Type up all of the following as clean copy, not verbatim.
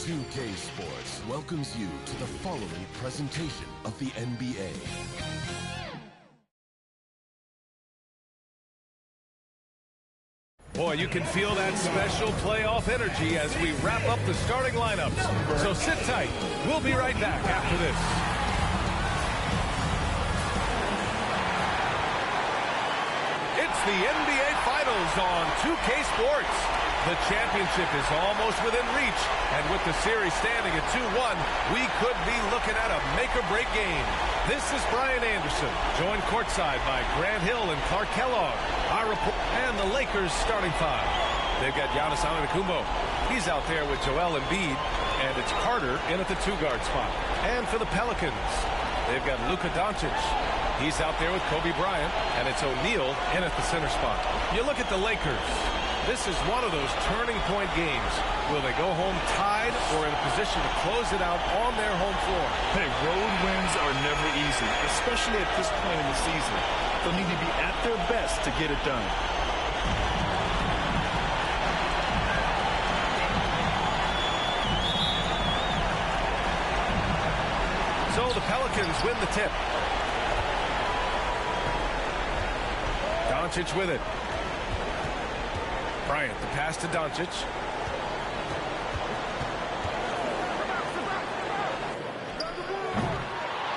2K Sports welcomes you to the following presentation of the NBA. Boy, you can feel that special playoff energy as we wrap up the starting lineups. So sit tight. We'll be right back after this. It's the NBA Finals on 2K Sports. The championship is almost within reach, and with the series standing at 2-1, we could be looking at a make-or-break game. This is Brian Anderson, joined courtside by Grant Hill and Clark Kellogg. Our report and the Lakers starting five. They've got Giannis Antetokounmpo. He's out there with Joel Embiid, and it's Carter in at the two-guard spot. And for the Pelicans, they've got Luka Doncic. He's out there with Kobe Bryant, and it's O'Neal in at the center spot. You look at the Lakers. This is one of those turning point games. Will they go home tied or in a position to close it out on their home floor? Hey, road wins are never easy, especially at this point in the season. They'll need to be at their best to get it done. So the Pelicans win the tip. Doncic with it. Bryant, the pass to Doncic.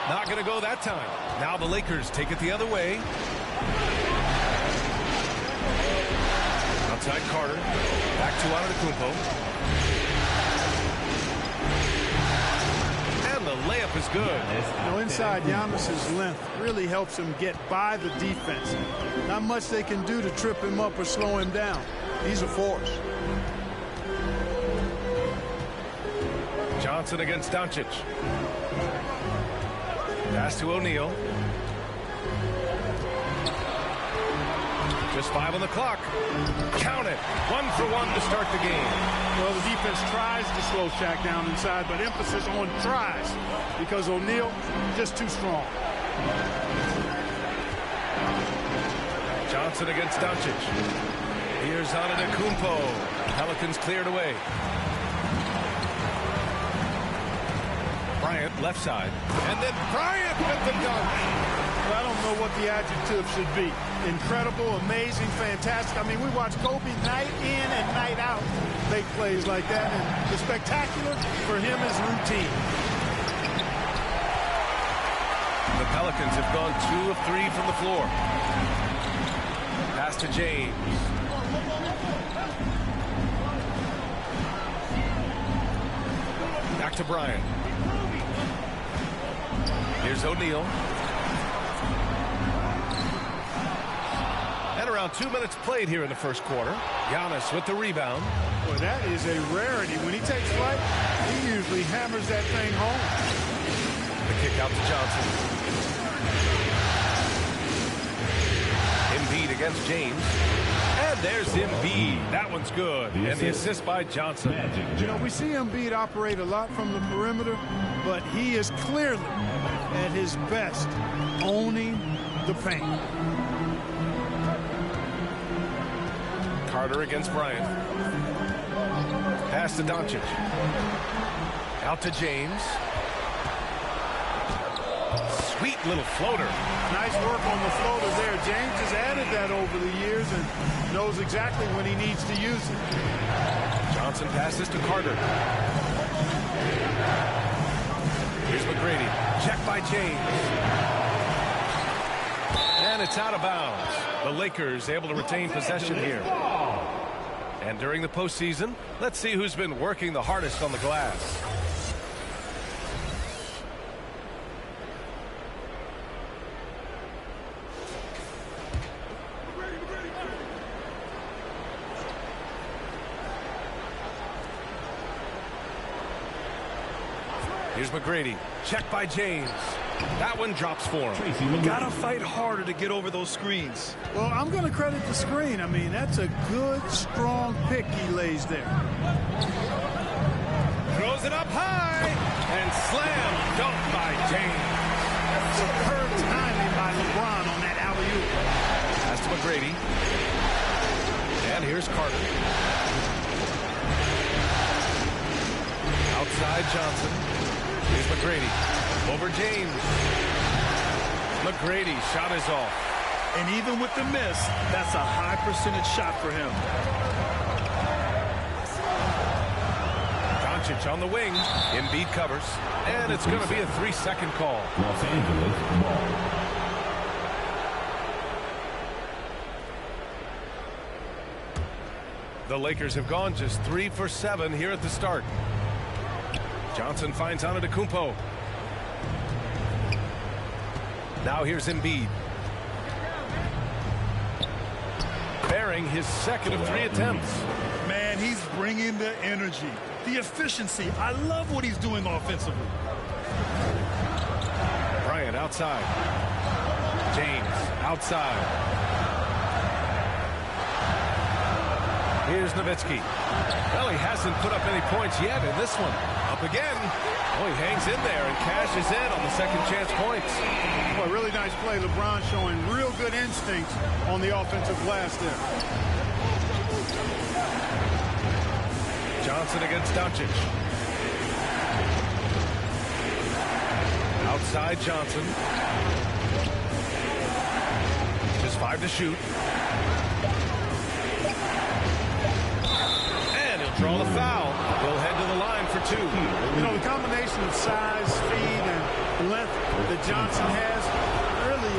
Not going to go that time. Now the Lakers take it the other way. Outside Carter. Back to Antetokounmpo. And the layup is good. Inside, Giannis's length really helps him get by the defense. Not much they can do to trip him up or slow him down. He's a force. Johnson against Doncic. Pass to O'Neal. Just 5 on the clock. Count it. 1 for 1 to start the game. Well, the defense tries to slow Shaq down inside, but emphasis on tries because O'Neal just too strong. Johnson against Doncic. Here's Antetokounmpo. Pelicans cleared away. Bryant left side. And then Bryant with the dunk. Well, I don't know what the adjective should be. Incredible, amazing, fantastic. I mean, we watch Kobe night in and night out make plays like that, and the spectacular for him is routine. The Pelicans have gone 2 of 3 from the floor. Pass to James. Back to Bryant. Here's O'Neal. And around 2 minutes played here in the first quarter. Giannis with the rebound. Well, that is a rarity. When he takes flight, he usually hammers that thing home. The kick out to Johnson. Embiid against James. And there's Embiid. That one's good. And the assist by Johnson. You know, we see Embiid operate a lot from the perimeter, but he is clearly at his best owning the paint. Carter against Bryant. Pass to Doncic. Out to James. Sweet little floater. Nice work on the floater there. James has added that over the years and knows exactly when he needs to use it. Johnson passes to Carter. Here's McGrady. Check by James. And it's out of bounds. The Lakers able to retain possession here. And during the postseason, let's see who's been working the hardest on the glass. Here's McGrady. Check by James. That one drops for him. Gotta fight harder to get over those screens. Well, I'm going to credit the screen. I mean, that's a good, strong pick he lays there. Throws it up high. And slam dunk by James. Superb timing by LeBron on that alley-oop. Pass to McGrady. And here's Carter. Outside Johnson. Here's McGrady. Over James. McGrady, shot is off. And even with the miss, that's a high percentage shot for him. Doncic on the wing. Embiid covers. And it's going to be a 3-second call. Los Angeles ball. The Lakers have gone just 3 for 7 here at the start. Johnson finds Antetokounmpo. Now here's Embiid. Bearing his second of 3 attempts. Man, he's bringing the energy, the efficiency. I love what he's doing offensively. Bryant outside. James outside. Here's Nowitzki. Well, he hasn't put up any points yet in this one. Up again. Oh, he hangs in there and cashes in on the second chance points. Boy, really nice play. LeBron showing real good instincts on the offensive glass there. Johnson against Doncic. Outside Johnson. Just 5 to shoot. And he'll draw the foul. He'll head to the line for 2. You know, the combination of size, speed, and length that Johnson has really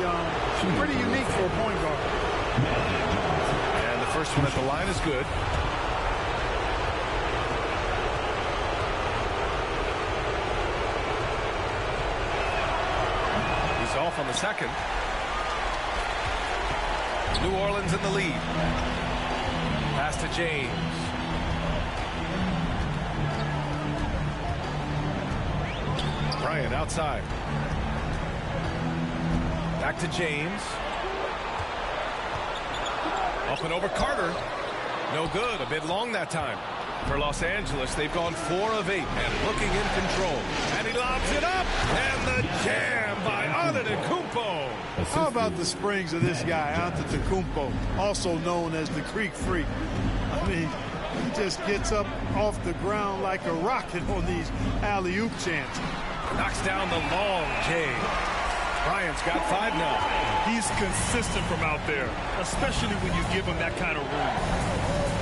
pretty unique for a point guard. And the first one at the line is good. He's off on the second. New Orleans in the lead. Pass to James. Bryant outside. Back to James. Up and over Carter. No good. A bit long that time. For Los Angeles, they've gone 4 of 8 and looking in control. And he lobs it up. And the jam by Antetokounmpo. How about the springs of this guy, Antetokounmpo, also known as the Creek Freak? I mean, he just gets up off the ground like a rocket on these alley-oop chants. Knocks down the long J. Bryant's got 5 now. He's consistent from out there, especially when you give him that kind of room.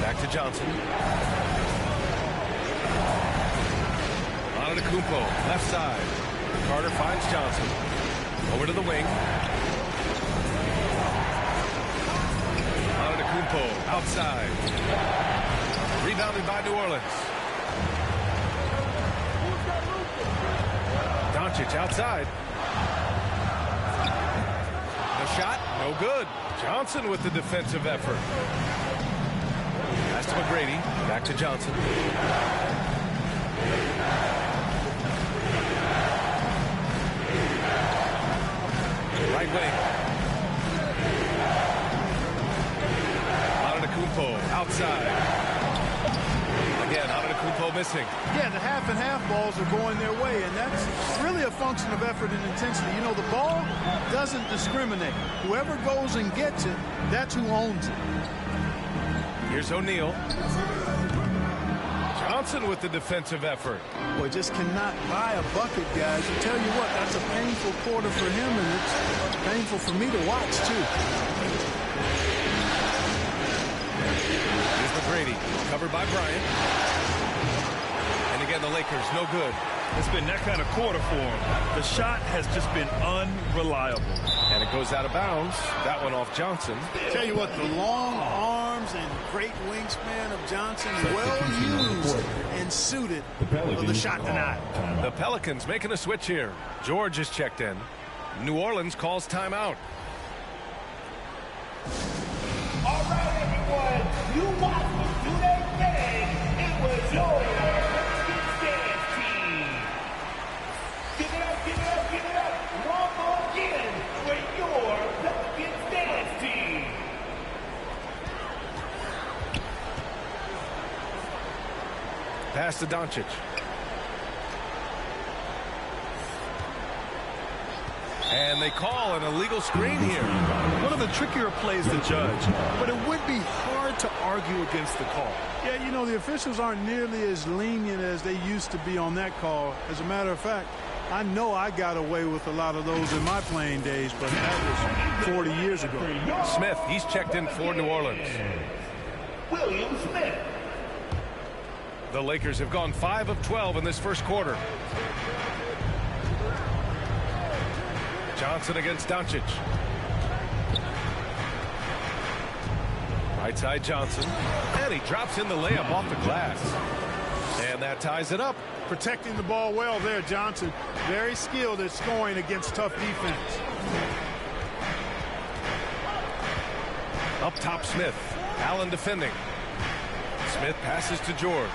Back to Johnson. Antetokounmpo, left side. Carter finds Johnson. Over to the wing. Antetokounmpo outside. Rebounded by New Orleans. Doncic outside. The shot, no good. Johnson with the defensive effort. Pass to McGrady. Back to Johnson. Right wing. Antetokounmpo outside. Again, Antetokounmpo missing. Yeah, the half and half balls are going their way, and that's really a function of effort and intensity. You know, the ball doesn't discriminate. Whoever goes and gets it, that's who owns it. Here's O'Neal. Johnson with the defensive effort. Boy, just cannot buy a bucket, guys. I tell you what, that's a painful quarter for him, and it's painful for me to watch, too. Here's McGrady, covered by Bryant. And again, the Lakers, no good. It's been that kind of quarter for him. The shot has just been unreliable. And it goes out of bounds. That one off Johnson. Tell you what, the long arms and great wingspan of Johnson, well used and suited for the shot tonight. The Pelicans making a switch here. George is checked in. New Orleans calls timeout. All right, everyone, you watched today's game. It was your Pelicans team. Give it up, give it up, give it up. One more again for your Pelicans dance team. Pass to Doncic. And they call an illegal screen here. One of the trickier plays to judge, but it would be hard to argue against the call. Yeah, you know, the officials aren't nearly as lenient as they used to be on that call. As a matter of fact, I know I got away with a lot of those in my playing days, but that was 40 years ago. Smith, he's checked in for New Orleans. William Smith. The Lakers have gone 5 of 12 in this first quarter. Johnson against Doncic. Right side Johnson. And he drops in the layup off the glass. And that ties it up. Protecting the ball well there, Johnson. Very skilled at scoring against tough defense. Up top Smith. Allen defending. Smith passes to George.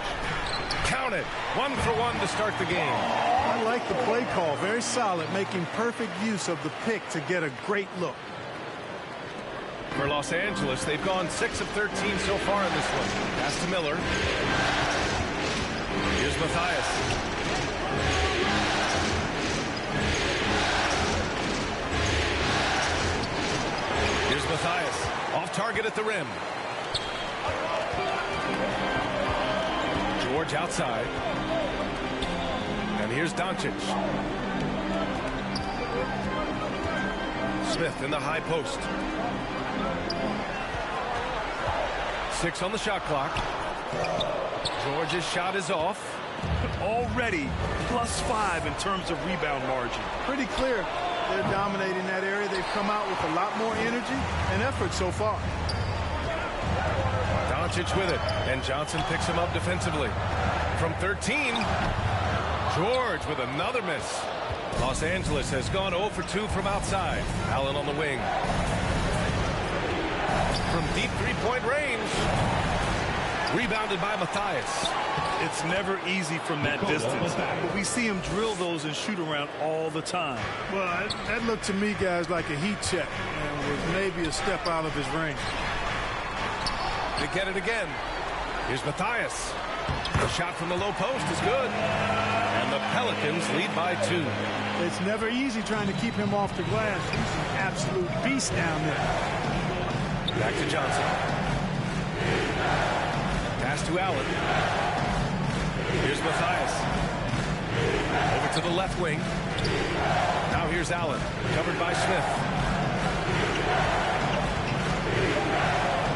Count it. 1 for 1 to start the game. I like the play call. Very solid, making perfect use of the pick to get a great look. For Los Angeles, they've gone 6 of 13 so far in this one. Pass to Miller. Here's Mathias. Here's Mathias. Off target at the rim. George outside. And here's Doncic. Smith in the high post. 6 on the shot clock. George's shot is off. Already +5 in terms of rebound margin. Pretty clear they're dominating that area. They've come out with a lot more energy and effort so far. Doncic with it, and Johnson picks him up defensively. From 13, George with another miss. Los Angeles has gone 0 for 2 from outside. Allen on the wing. From deep three-point range. Rebounded by Mathias. It's never easy from that distance, but we see him drill those and shoot around all the time. Well, that looked to me, guys, like a heat check and was maybe a step out of his range. They get it again. Here's Mathias. The shot from the low post is good. And the Pelicans lead by 2. It's never easy trying to keep him off the glass. He's an absolute beast down there. Back to Johnson. Pass to Allen. Here's Mathias. Over to the left wing. Now here's Allen. Covered by Smith.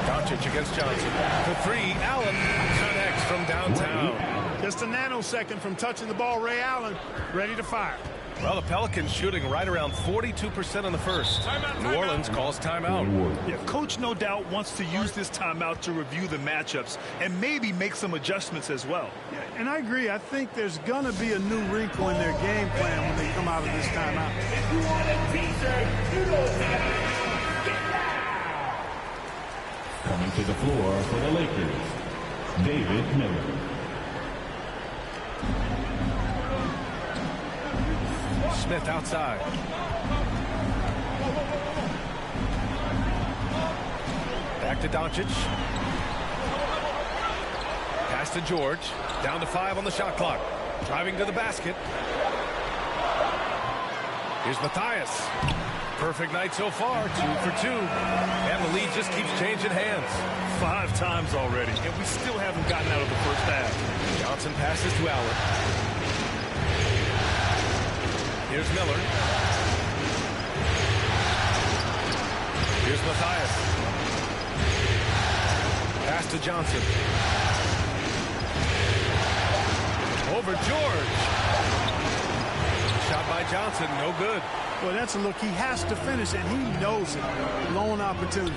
Doncic against Johnson. For 3, Allen connects from downtown. Just a nanosecond from touching the ball, Ray Allen ready to fire. Well, the Pelicans shooting right around 42% in the first. New Orleans calls timeout. Yeah, coach no doubt wants to use this timeout to review the matchups and maybe make some adjustments as well. Yeah, and I agree. I think there's going to be a new wrinkle in their game plan when they come out of this timeout. If you want a t-shirt, you know it's happening. Get down! Coming to the floor for the Lakers, David Miller. Smith outside. Back to Doncic. Pass to George. Down to 5 on the shot clock. Driving to the basket. Here's Mathias. Perfect night so far. 2 for 2. And the lead just keeps changing hands. 5 times already, and we still haven't gotten out of the first half. Johnson passes to Allen. Here's Miller. Here's Mathias. Pass to Johnson. Over George. Shot by Johnson, no good. Well, that's a look. He has to finish, and he knows it. Lone opportunity.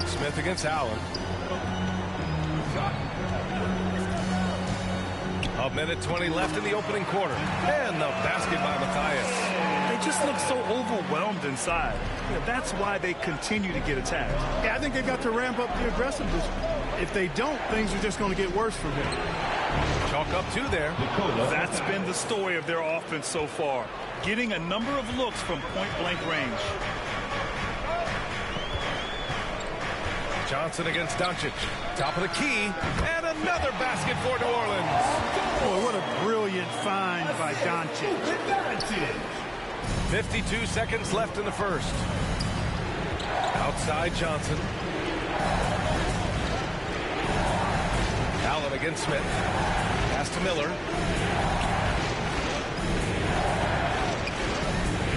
Smith against Allen. A minute 20 left in the opening quarter. And the basket by Mathias. They just look so overwhelmed inside. Yeah, that's why they continue to get attacked. Yeah, I think they've got to ramp up the aggressiveness. If they don't, things are just going to get worse from here. Chalk up 2 there. That's been the story of their offense so far. Getting a number of looks from point-blank range. Johnson against Doncic. Top of the key. And another basket for New Orleans. Boy, what a brilliant find by Doncic. 52 seconds left in the first. Outside Johnson. Allen against Smith. Pass to Miller.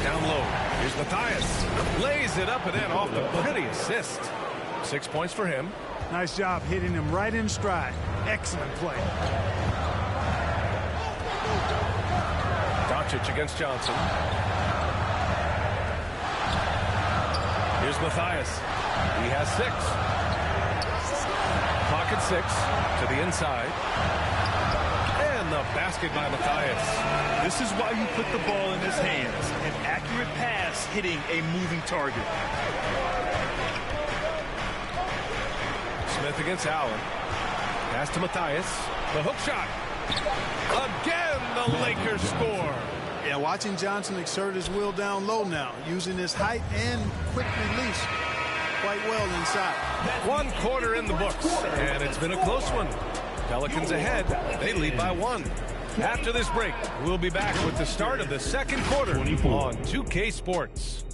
Down low. Here's Matthias. Lays it up and in off the pretty assist. 6 points for him. Nice job hitting him right in stride. Excellent play. Doncic against Johnson. Here's Matthias. He has 6. Clock at 6 to the inside. And the basket by Matthias. This is why you put the ball in his hands. An accurate pass hitting a moving target. Smith against Allen. Pass to Matthias. The hook shot. Again, the Lakers score. Yeah, watching Johnson exert his will down low now, using his height and quick release quite well inside. 1 quarter in the books, and it's been a close one. Pelicans ahead. They lead by 1. After this break, we'll be back with the start of the second quarter 24. on 2K Sports.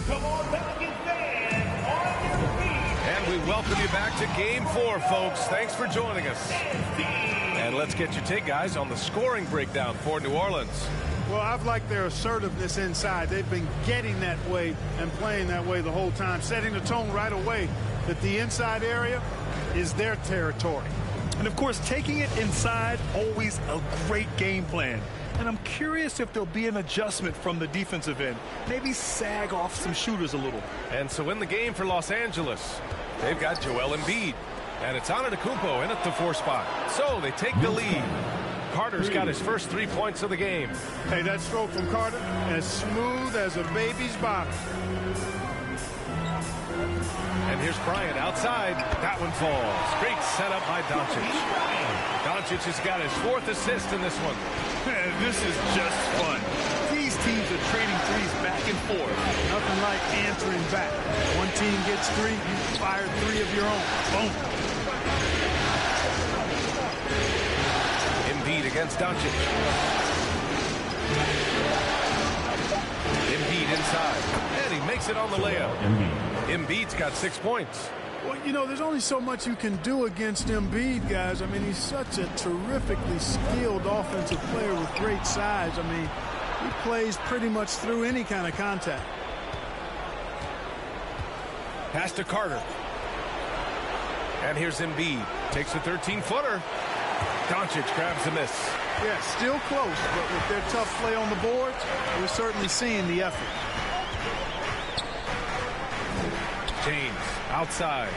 Come on, Pelicans fans, on your feet. And we welcome you back to Game 4, folks. Thanks for joining us. And let's get your take, guys, on the scoring breakdown for New Orleans. Well, I've liked their assertiveness inside. They've been getting that way and playing that way the whole time, setting the tone right away that the inside area is their territory. And, of course, taking it inside, always a great game plan. And I'm curious if there'll be an adjustment from the defensive end. Maybe sag off some shooters a little. And so in the game for Los Angeles, they've got Joel Embiid. And it's Antetokounmpo in at the 4 spot. So they take the lead. Carter's got his first 3 points of the game. Hey, that stroke from Carter, as smooth as a baby's bottom. And here's Bryant outside. That one falls. Great setup by Doncic. Doncic has got his 4th assist in this one. This is just fun. These teams are trading threes back and forth. Nothing like answering back. One team gets 3, you fire 3 of your own. Boom. Embiid against Doncic. Embiid inside. And he makes it on the layup. Embiid's got 6 points. Well, you know, there's only so much you can do against Embiid, guys. I mean, he's such a terrifically skilled offensive player with great size. I mean, he plays pretty much through any kind of contact. Pass to Carter. And here's Embiid. Takes a 13-footer. Doncic grabs the miss. Yeah, still close, but with their tough play on the boards, we're certainly seeing the effort. James outside.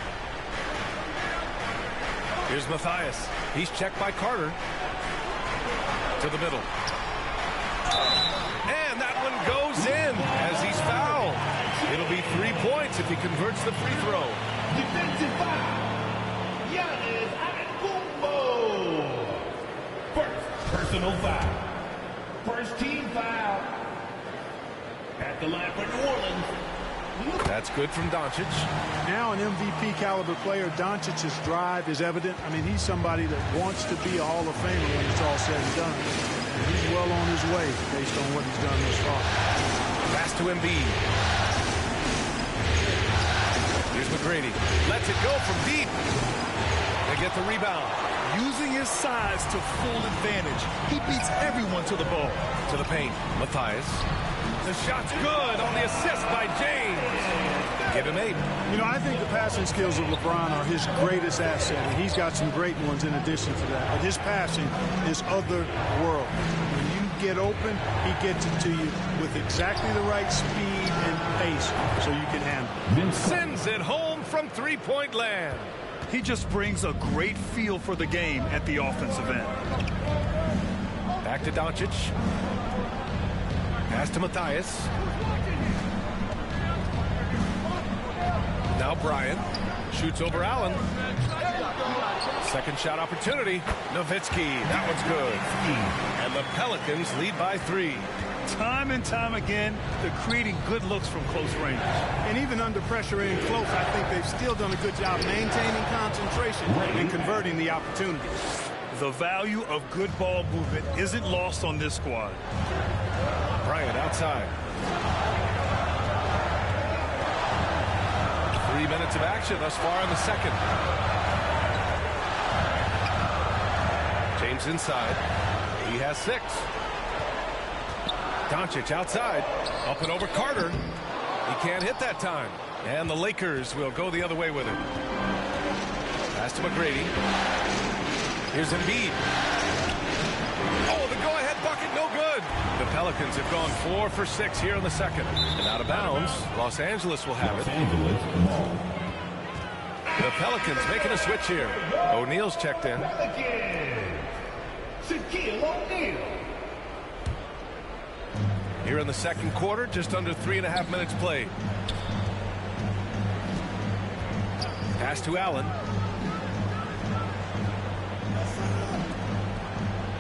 Here's Matthias. He's checked by Carter. To the middle. And that one goes in as he's fouled. It'll be 3 points if he converts the free throw. Defensive foul. Giannis Antetokounmpo. First personal foul. First team foul. At the line for New Orleans. That's good from Doncic. Now an MVP caliber player, Doncic's drive is evident. I mean, he's somebody that wants to be a Hall of Famer when it's all said and done. And he's well on his way based on what he's done thus far. Pass to Embiid. Here's McGrady. Lets it go from deep. They get the rebound. Using his size to full advantage. He beats everyone to the ball. To the paint. Matthias. The shot's good on the assist by James. Give him 8. You know, I think the passing skills of LeBron are his greatest asset, and he's got some great ones in addition to that. But his passing is otherworldly. When you get open, he gets it to you with exactly the right speed and pace so you can handle it. Sends it home from 3-point land. He just brings a great feel for the game at the offensive end. Back to Doncic. Pass to Matthias. Now Bryant shoots over Allen. Second shot opportunity. Nowitzki. That one's good. And the Pelicans lead by 3. Time and time again, they're creating good looks from close range. And even under pressure in close, I think they've still done a good job maintaining concentration and converting the opportunities. The value of good ball movement isn't lost on this squad. Bryant outside. 3 minutes of action thus far in the second. James inside. He has 6. Doncic outside. Up and over Carter. He can't hit that time. And the Lakers will go the other way with it. Pass to McGrady. Here's Embiid. Oh, the go-ahead bucket, no good. The Pelicans have gone 4 for 6 here in the second. And out of bounds, Los Angeles will have it. The Pelicans making a switch here. O'Neal's checked in. Here in the second quarter, just under 3.5 minutes played. Pass to Allen.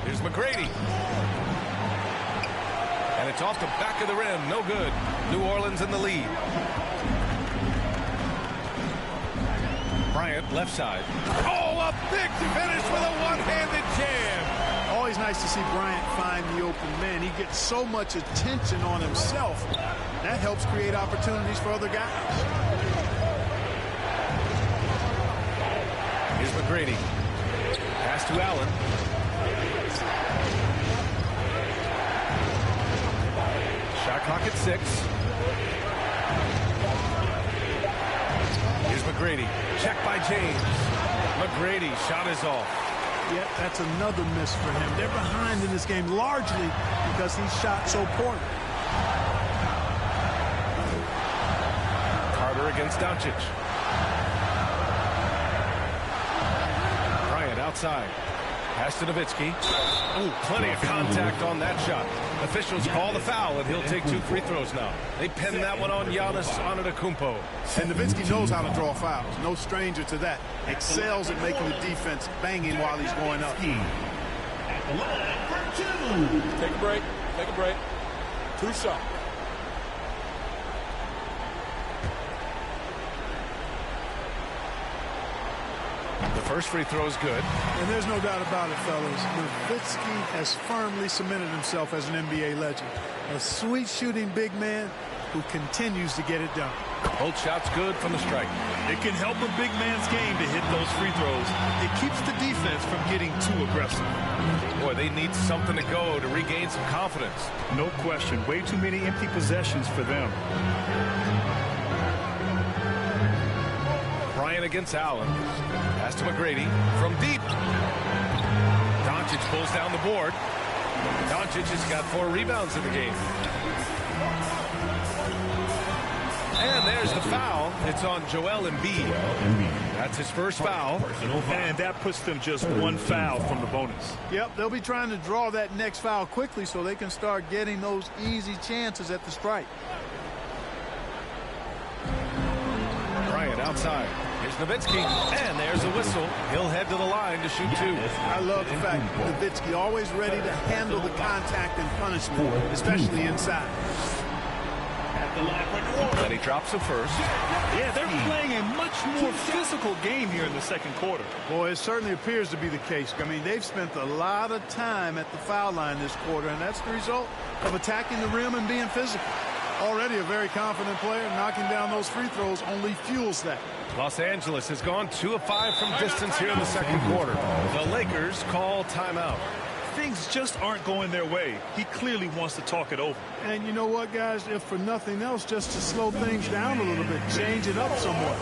Here's McGrady. And it's off the back of the rim. No good. New Orleans in the lead. Bryant, left side. Oh, a big finish with a one-handed jam. Always nice to see Bryant find the open man. He gets so much attention on himself. That helps create opportunities for other guys. Here's McGrady. Pass to Allen. Shot clock at 6. Here's McGrady. Check by James. McGrady, shot is off. Yeah, that's another miss for him. They're behind in this game largely because he shot so poorly. Carter against Doncic. Bryant outside. Pass to Nowitzki. Oh, plenty of contact on that shot. Officials call the foul, and he'll take 2 free throws now. They pin that one on Giannis Antetokounmpo. And Nowitzki knows how to draw fouls. No stranger to that. Excels at making the defense banging while he's going up. Take a break. Take a break. 2 shots. The first free throw is good. And there's no doubt about it, fellas. Nowitzki has firmly cemented himself as an NBA legend. A sweet shooting big man who continues to get it done. Both shots good from the strike. It can help a big man's game to hit those free throws. It keeps the defense from getting too aggressive. Boy, they need something to go to regain some confidence. No question. Way too many empty possessions for them. Bryant against Allen. Pass to McGrady from deep. Doncic pulls down the board. Doncic has got 4 rebounds in the game. And there's the foul. It's on Joel Embiid. That's his first foul. And that puts them just 1 foul from the bonus. Yep, they'll be trying to draw that next foul quickly so they can start getting those easy chances at the strike. Bryant outside. Here's Nowitzki. And there's a whistle. He'll head to the line to shoot 2. I love the fact that Nowitzki always ready to handle the contact and punishment, especially inside. And he drops him first. Yeah, they're playing a much more physical game here in the second quarter. Boy, it certainly appears to be the case. I mean, they've spent a lot of time at the foul line this quarter, and that's the result of attacking the rim and being physical. Already a very confident player. Knocking down those free throws only fuels that. Los Angeles has gone 2 of 5 from distance here in the second quarter. The Lakers call timeout. Things just aren't going their way. He clearly wants to talk it over. And you know what, guys? If for nothing else, just to slow things down a little bit, change it up somewhat.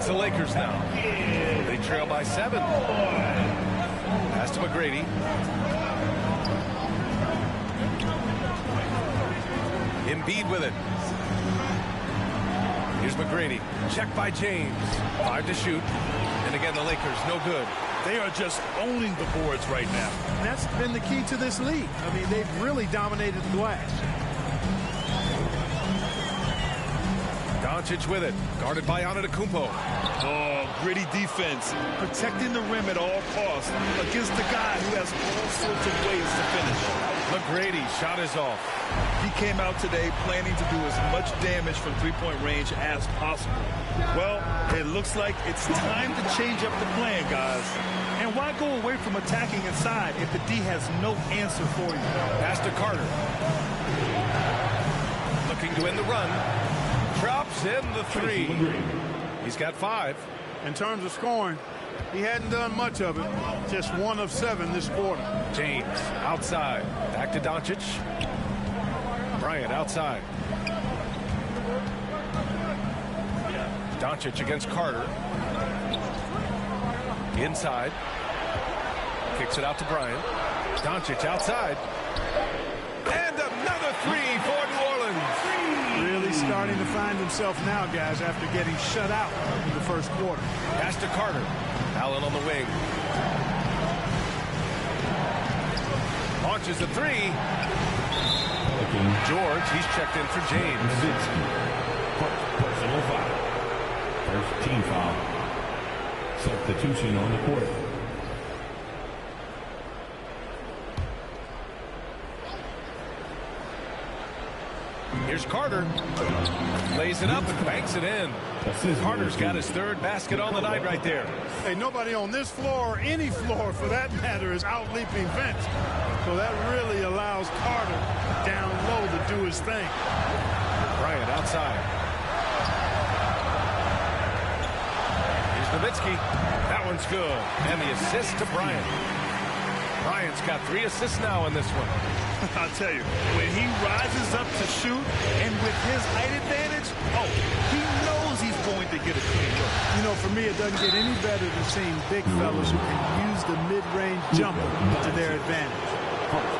It's the Lakers now. They trail by 7. Pass to McGrady. Embiid with it. Here's McGrady. Check by James. 5 to shoot. And again, the Lakers, no good. They are just owning the boards right now. And that's been the key to this league. I mean, they've really dominated the glass. Doncic with it. Guarded by Antetokounmpo. Oh, gritty defense. Protecting the rim at all costs against a guy who has all sorts of ways to finish. McGrady, shot is off. He came out today planning to do as much damage from three-point range as possible. Well, it looks like it's time to change up the plan, guys. And why go away from attacking inside if the D has no answer for you? Pass to Carter. Looking to end the run. Drops in the 3. He's got 5. In terms of scoring, he hadn't done much of it. Just 1 of 7 this quarter. James outside. Back to Doncic. Bryant outside. Doncic against Carter. Inside. Kicks it out to Bryant. Doncic outside. And another 3 for New Orleans. Really starting to find himself now, guys, after getting shut out in the first quarter. Pass to Carter. Allen on the wing. Launches a 3. George, he's checked in for James. Personal foul. First team foul. Substitution on the court. Here's Carter. Lays it up and banks it in. Carter's got his 3rd basket on the night right there. Hey, nobody on this floor or any floor for that matter is out-leaping Vince. So that really allows Carter down low to do his thing. Bryant outside. Here's Nowitzki. That one's good. And the assist to Bryant. Bryant's got 3 assists now in this one. I'll tell you, when he rises up to shoot and with his height advantage, oh, he knows he's going to get a clean look. You know, for me, it doesn't get any better than seeing big fellas who can use the mid-range jumper to their advantage.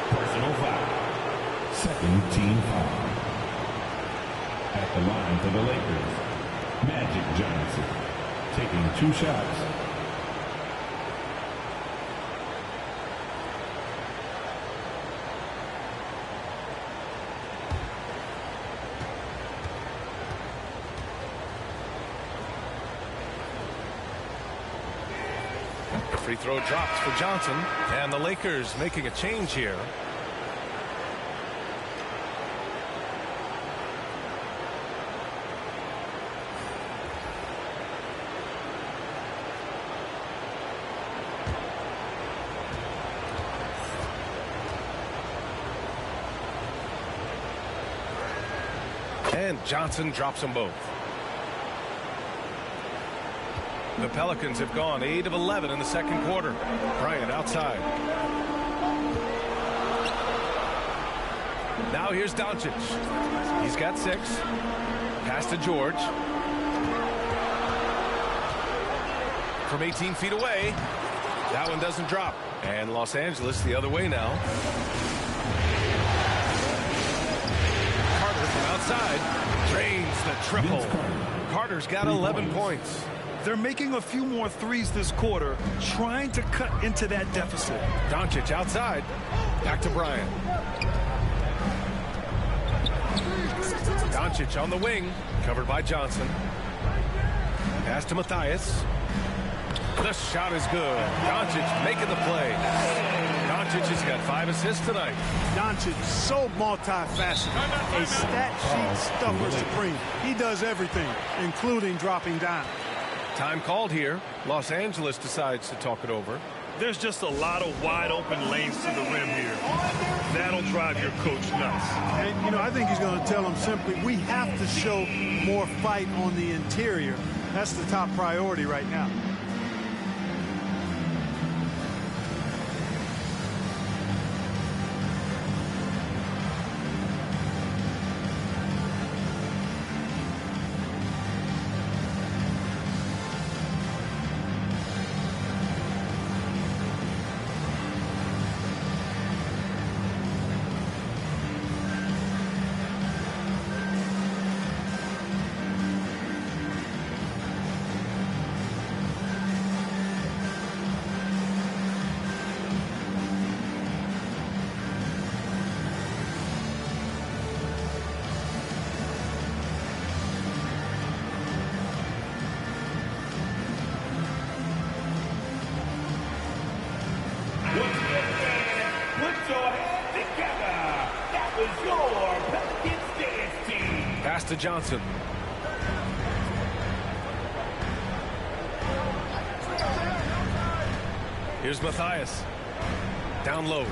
Personal foul. Second team foul. At the line for the Lakers, Magic Johnson taking 2 shots. Free throw drops for Johnson, and the Lakers making a change here. And Johnson drops them both. The Pelicans have gone 8 of 11 in the second quarter. Bryant outside. Now here's Doncic. He's got 6. Pass to George. From 18 feet away. That one doesn't drop. And Los Angeles the other way now. Carter from outside. Drains the triple. Carter's got 11 points. They're making a few more threes this quarter, trying to cut into that deficit. Doncic outside. Back to Bryant. Doncic on the wing, covered by Johnson. Pass to Matthias. The shot is good. Doncic making the play. Doncic has got 5 assists tonight. Doncic, so multifaceted. A stat sheet stuffer supreme. He does everything, including dropping down. Time called here. Los Angeles decides to talk it over. There's just a lot of wide open lanes to the rim here. That'll drive your coach nuts. And, you know, I think he's going to tell them simply, we have to show more fight on the interior. That's the top priority right now. to Johnson. Here's Matthias. Down low.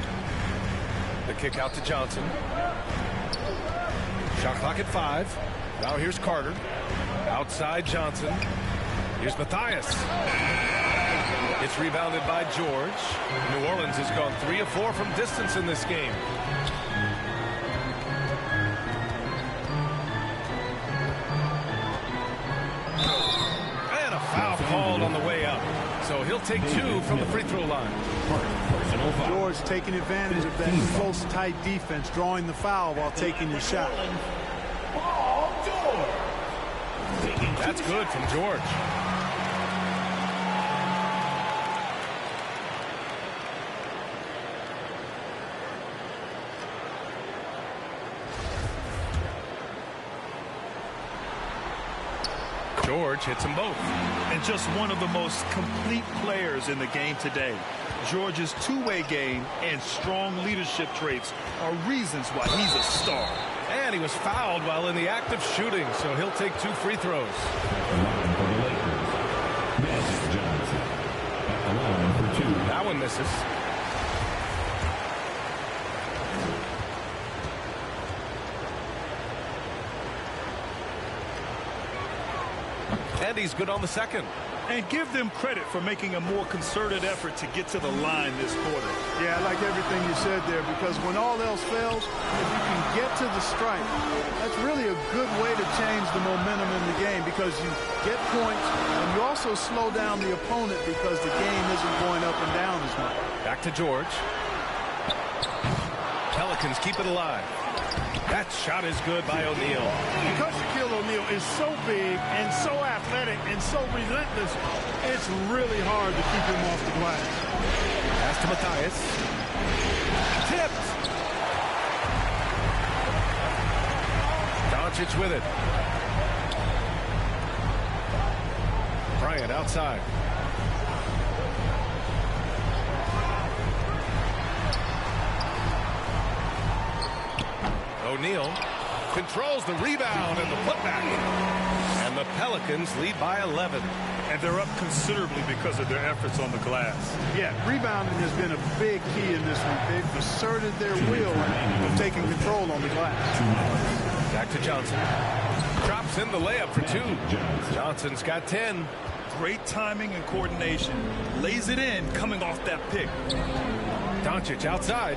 The kick out to Johnson. Shot clock at 5. Now here's Carter. Outside Johnson. Here's Matthias. It's rebounded by George. New Orleans has gone 3 of 4 from distance in this game. And a foul called on the way up. So he'll take 2 from the free throw line. George taking advantage of that close, tight defense, drawing the foul while taking the shot. That's good from George. George hits them both. And just one of the most complete players in the game today. George's two-way game and strong leadership traits are reasons why he's a star. And he was fouled while in the act of shooting, so he'll take 2 free throws. Magic Johnson at the line for 2. That one misses. And he's good on the second. And give them credit for making a more concerted effort to get to the line this quarter. Yeah, I like everything you said there, because when all else fails, if you can get to the stripe, that's really a good way to change the momentum in the game, because you get points and you also slow down the opponent because the game isn't going up and down as much. Back to George. Pelicans keep it alive. That shot is good by O'Neal. Because Shaquille O'Neal is so big and so athletic and so relentless, it's really hard to keep him off the glass. Pass to Matthias. Tipped. Doncic with it. Bryant outside. O'Neal controls the rebound and the putback. And the Pelicans lead by 11. And they're up considerably because of their efforts on the glass. Yeah, rebounding has been a big key in this one. They've asserted their will of taking control on the glass. Back to Johnson. Drops in the layup for 2. Johnson's got 10. Great timing and coordination. Lays it in coming off that pick. Doncic outside.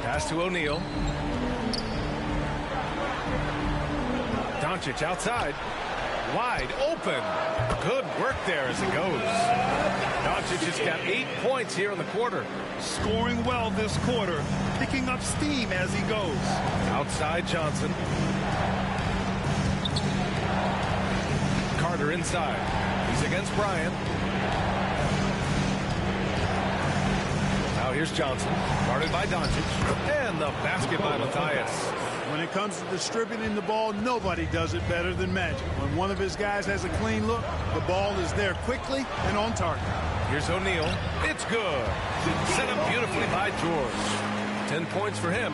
Pass to O'Neal. Doncic outside. Wide open. Good work there as it goes. Doncic has got 8 points here in the quarter. Scoring well this quarter. Picking up steam as he goes. Outside Johnson. Carter inside. He's against Bryant. Now here's Johnson. Guarded by Doncic. And the basket by Matthias. When it comes to distributing the ball, nobody does it better than Magic. When one of his guys has a clean look, the ball is there quickly and on target. Here's O'Neal. It's good. Set up beautifully by George. 10 points for him.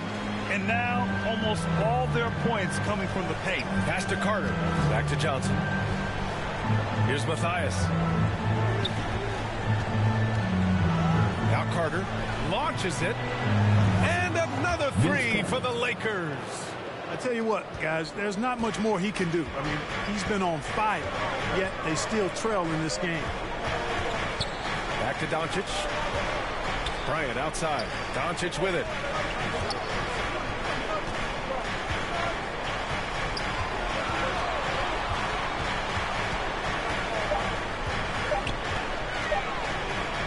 And now almost all their points coming from the paint. Pass to Carter. Back to Johnson. Here's Matthias. Now Carter launches it. And another 3 for the Lakers. I tell you what, guys, there's not much more he can do. I mean, he's been on fire, yet they still trail in this game. Back to Doncic. Bryant outside. Doncic with it.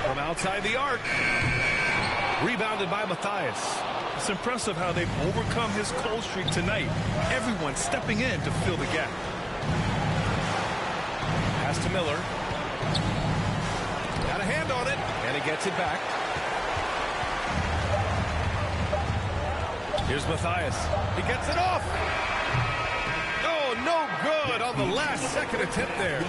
From outside the arc. Rebounded by Matthias. It's impressive how they've overcome his cold streak tonight. Everyone stepping in to fill the gap. Pass to Miller. Got a hand on it, and he gets it back. Here's Matthias. He gets it off. Oh, no good. good on the last-second attempt there.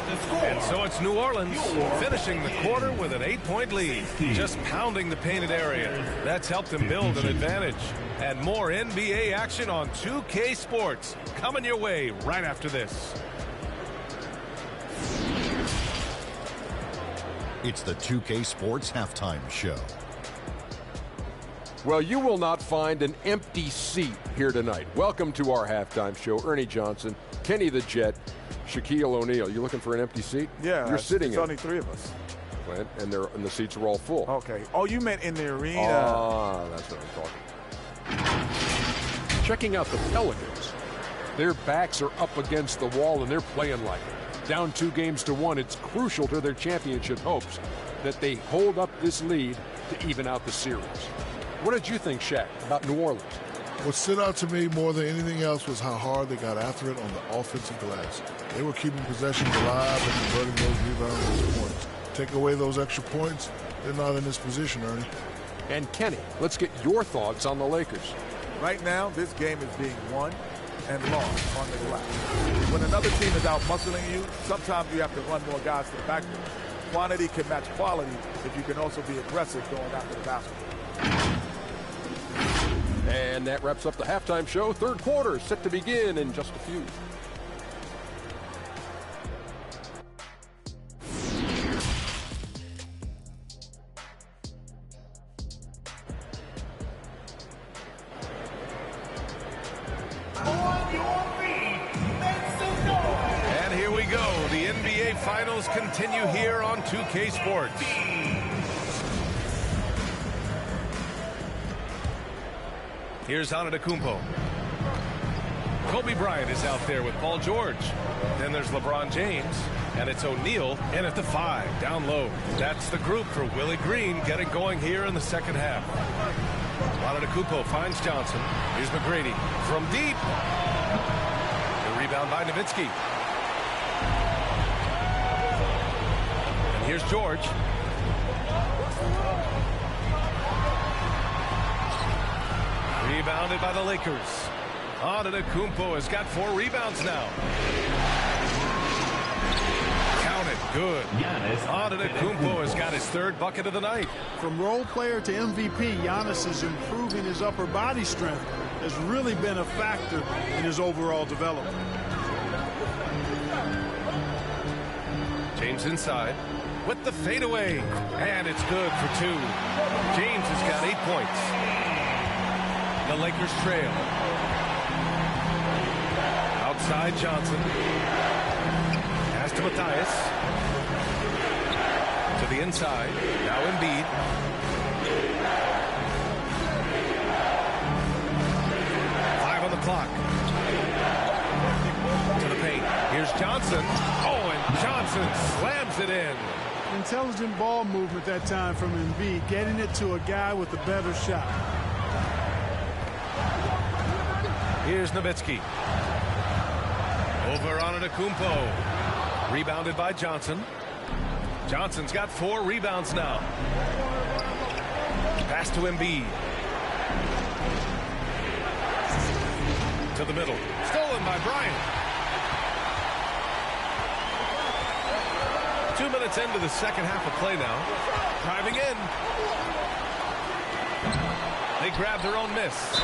And so it's New Orleans finishing the quarter with an 8-point lead, just pounding the painted area. That's helped them build an advantage. And more NBA action on 2K Sports coming your way right after this. It's the 2K Sports Halftime Show. Well, you will not find an empty seat here tonight. Welcome to our halftime show. Ernie Johnson, Kenny the Jet, Shaquille O'Neal. You looking for an empty seat? Yeah, you're sitting it's in. only 3 of us. And the seats are all full. Okay. Oh, you meant in the arena. Ah, that's what I'm talking. Checking out the Pelicans. Their backs are up against the wall, and they're playing like it. Down 2-1. It's crucial to their championship hopes that they hold up this lead to even out the series. What did you think, Shaq, about New Orleans? What stood out to me more than anything else was how hard they got after it on the offensive glass. They were keeping possessions alive and converting those rebounds into points. Take away those extra points, they're not in this position, Ernie. And Kenny, let's get your thoughts on the Lakers. Right now, this game is being won and lost on the glass. When another team is out muscling you, sometimes you have to run more guys to the backboard. Quantity can match quality if you can also be aggressive going after the basketball. And that wraps up the halftime show. Third quarter set to begin in just a few. And here we go. The NBA Finals continue here on 2K Sports. Here's Antetokounmpo. Kobe Bryant is out there with Paul George. Then there's LeBron James, and it's O'Neal in at the 5, down low. That's the group for Willie Green getting going here in the second half. Antetokounmpo finds Johnson. Here's McGrady from deep. The rebound by Nowitzki. And here's George. Rebounded by the Lakers. Antetokounmpo has got 4 rebounds now. Count it. Good. Antetokounmpo has got his 3rd bucket of the night. From role player to MVP, Giannis is improving his upper body strength. Has really been a factor in his overall development. James inside with the fadeaway. And it's good for 2. James has got 8 points. The Lakers trail. Outside Johnson. Pass to Matthias. To the inside. Now Embiid. Five on the clock. To the paint. Here's Johnson. Oh, and Johnson slams it in. Intelligent ball movement that time from Embiid, getting it to a guy with a better shot. Here's Nowitzki. Over Antetokounmpo. Rebounded by Johnson. Johnson's got 4 rebounds now. Pass to Embiid. To the middle. Stolen by Bryant. 2 minutes into the second half of play now. Driving in. They grab their own miss.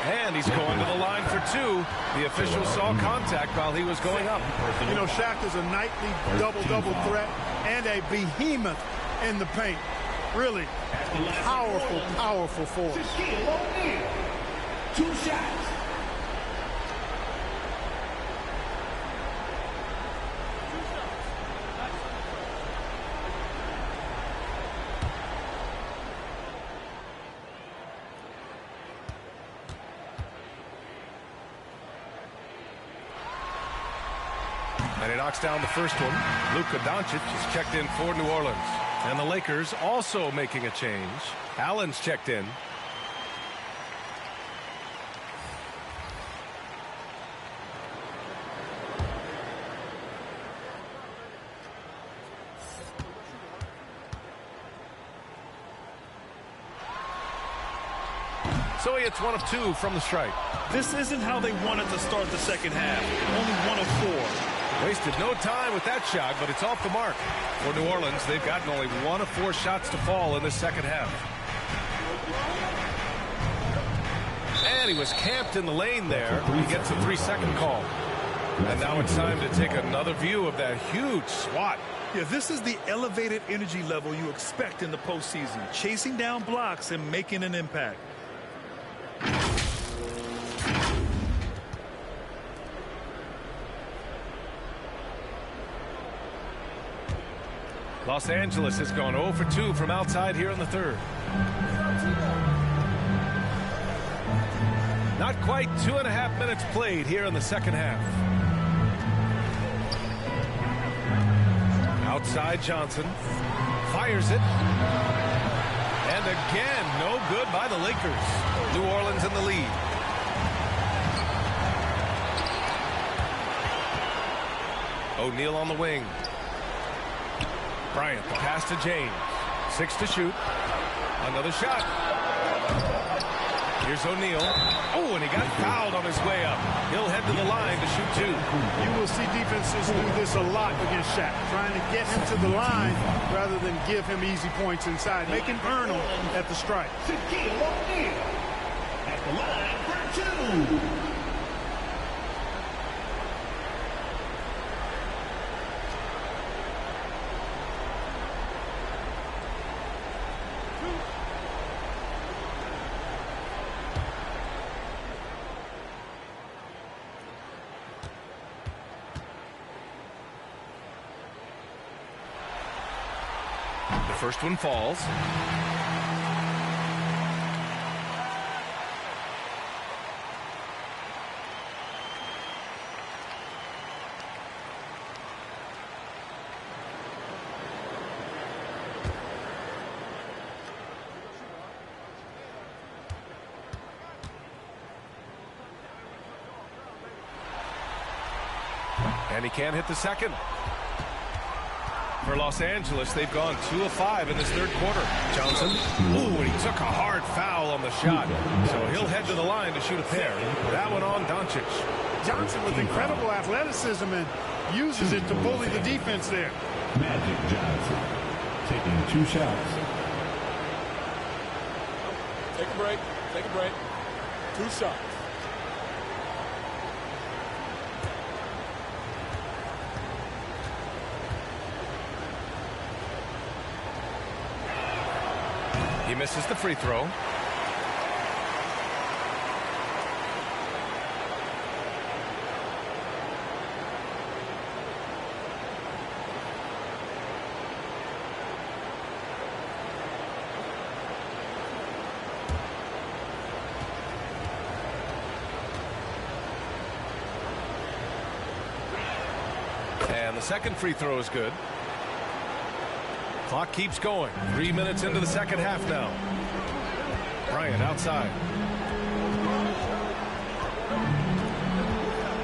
And he's going to the line for 2. The official saw contact while he was going up. You know, Shaq is a nightly double-double threat and a behemoth in the paint. Really powerful, powerful force. Shaquille O'Neal. 2 shots. And he knocks down the first one. Luka Doncic is checked in for New Orleans. And the Lakers also making a change. Allen's checked in. So he hits 1 of 2 from the strike. This isn't how they wanted to start the second half. Only 1 of 4. Wasted no time with that shot, but it's off the mark. For New Orleans, they've gotten only 1 of 4 shots to fall in the second half. And he was camped in the lane there. He gets a 3-second call. And now it's time to take another view of that huge swat. Yeah, this is the elevated energy level you expect in the postseason. Chasing down blocks and making an impact. Los Angeles has gone 0 for 2 from outside here in the third. Not quite 2.5 minutes played here in the second half. Outside Johnson. Fires it. And again, no good by the Lakers. New Orleans in the lead. O'Neal on the wing. Bryant, the pass to James. 6 to shoot. Another shot. Here's O'Neal. Oh, and he got fouled on his way up. He'll head to the line to shoot 2. You will see defenses do this a lot against Shaq, trying to get him to the line rather than give him easy points inside. Make him earn them at the strike. Shaquille O'Neal at the line for 2. First one falls. And he can't hit the second. For Los Angeles, they've gone 2 of 5 in this third quarter. Johnson. Ooh, and he took a hard foul on the shot. So he'll head to the line to shoot a pair. That one on Doncic. Johnson with incredible athleticism and uses it to bully the defense there. Magic Johnson taking 2 shots. Take a break. Take a break. 2 shots. He misses the free throw. And the second free throw is good. Clock keeps going. 3 minutes into the second half now. Bryant outside.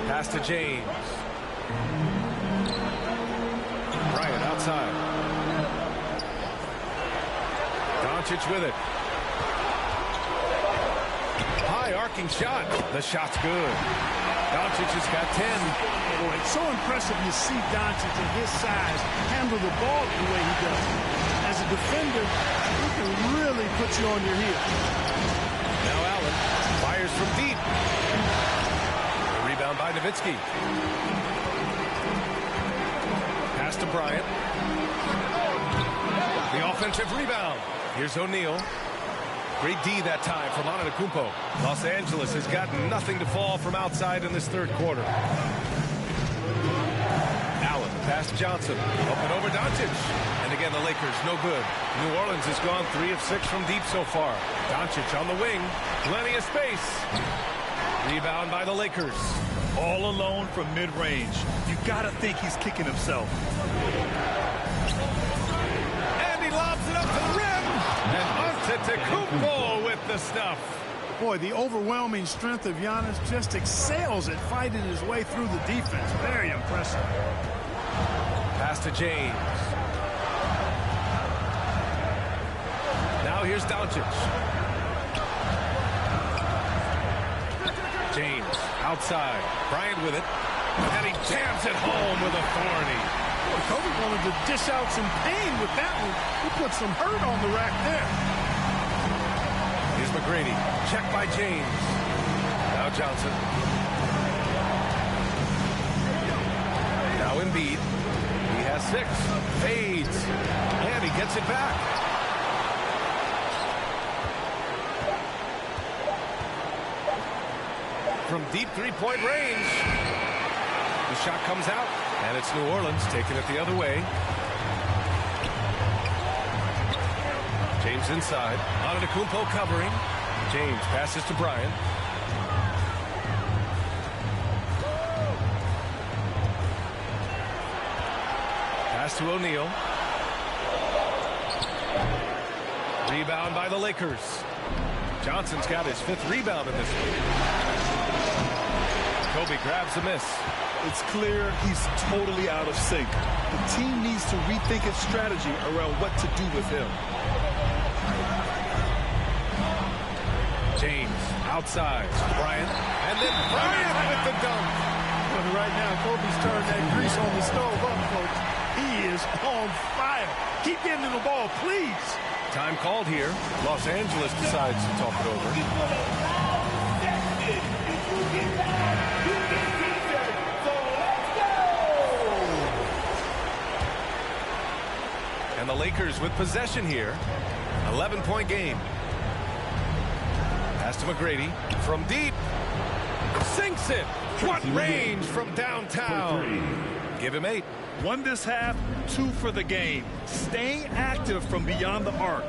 Pass to James. Bryant outside. Doncic with it. High arcing shot. The shot's good. Doncic has got 10. Boy, it's so impressive you see Doncic at his size handle the ball the way he does. As a defender, he can really put you on your heels. Now Allen fires from deep. The rebound by Nowitzki. Pass to Bryant. The offensive rebound. Here's O'Neal. Great D that time from Antetokounmpo. Los Angeles has got nothing to fall from outside in this third quarter. Allen, pass to Johnson. Up and over Doncic. And again, the Lakers, no good. New Orleans has gone 3 of 6 from deep so far. Doncic on the wing. Plenty of space. Rebound by the Lakers. All alone from mid-range. You gotta think he's kicking himself. And he lobs it up to the rim. And Antetokounmpo with the stuff. Boy, the overwhelming strength of Giannis just excels at fighting his way through the defense. Very impressive. Pass to James. Now here's Doncic. James outside. Bryant with it. And he jams it home with authority. Well, Kobe wanted to dish out some pain with that one. He put some hurt on the rack there. Here's McGrady. Checked by James. Now Johnson. Now Embiid. He has 6. Fades. And he gets it back. From deep three-point range. The shot comes out. And it's New Orleans taking it the other way. James inside. Antetokounmpo covering. James passes to Bryant. Pass to O'Neal. Rebound by the Lakers. Johnson's got his 5th rebound in this game. Kobe grabs the miss. It's clear he's totally out of sync. The team needs to rethink its strategy around what to do with him. James outside. Bryant. And then Bryant with the dunk. But right now, Kobe's turned that grease on the stove up, folks. He is on fire. Keep getting him the ball, please. Time called here. Los Angeles decides to talk it over. And the Lakers with possession here. 11-point game. Pass to McGrady from deep. Sinks it. What range from downtown. Give him 8. 1 this half, 2 for the game. Staying active from beyond the arc.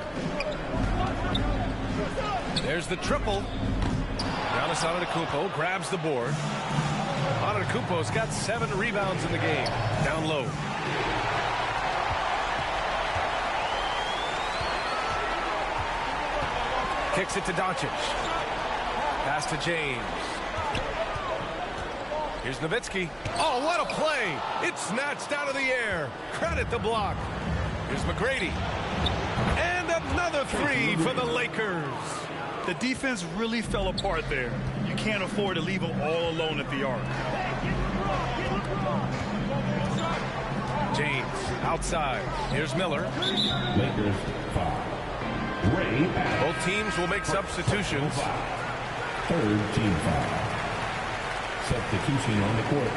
There's the triple. Giannis Antetokounmpo grabs the board. Antetokounmpo's got 7 rebounds in the game. Down low. Kicks it to Doncic. Pass to James. Here's Nowitzki. Oh, what a play. It's snatched out of the air. Credit the block. Here's McGrady. And another 3 for the Lakers. The defense really fell apart there. You can't afford to leave them all alone at the arc. James outside. Here's Miller. Lakers 5. Ray. Both teams will make substitutions. 3rd team foul. Substitution on the court.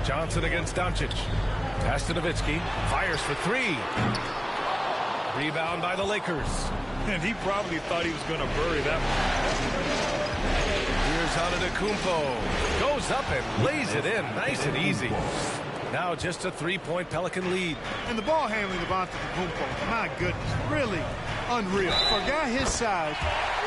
Johnson against Doncic. Pass to Nowitzki. Fires for 3. Rebound by the Lakers. And he probably thought he was going to bury that one. Here's Antetokounmpo. Goes up and lays it in. Nice and easy. Now just a 3-point Pelican lead. And the ball handling of Antetokounmpo, my goodness, really unreal. For a guy his size,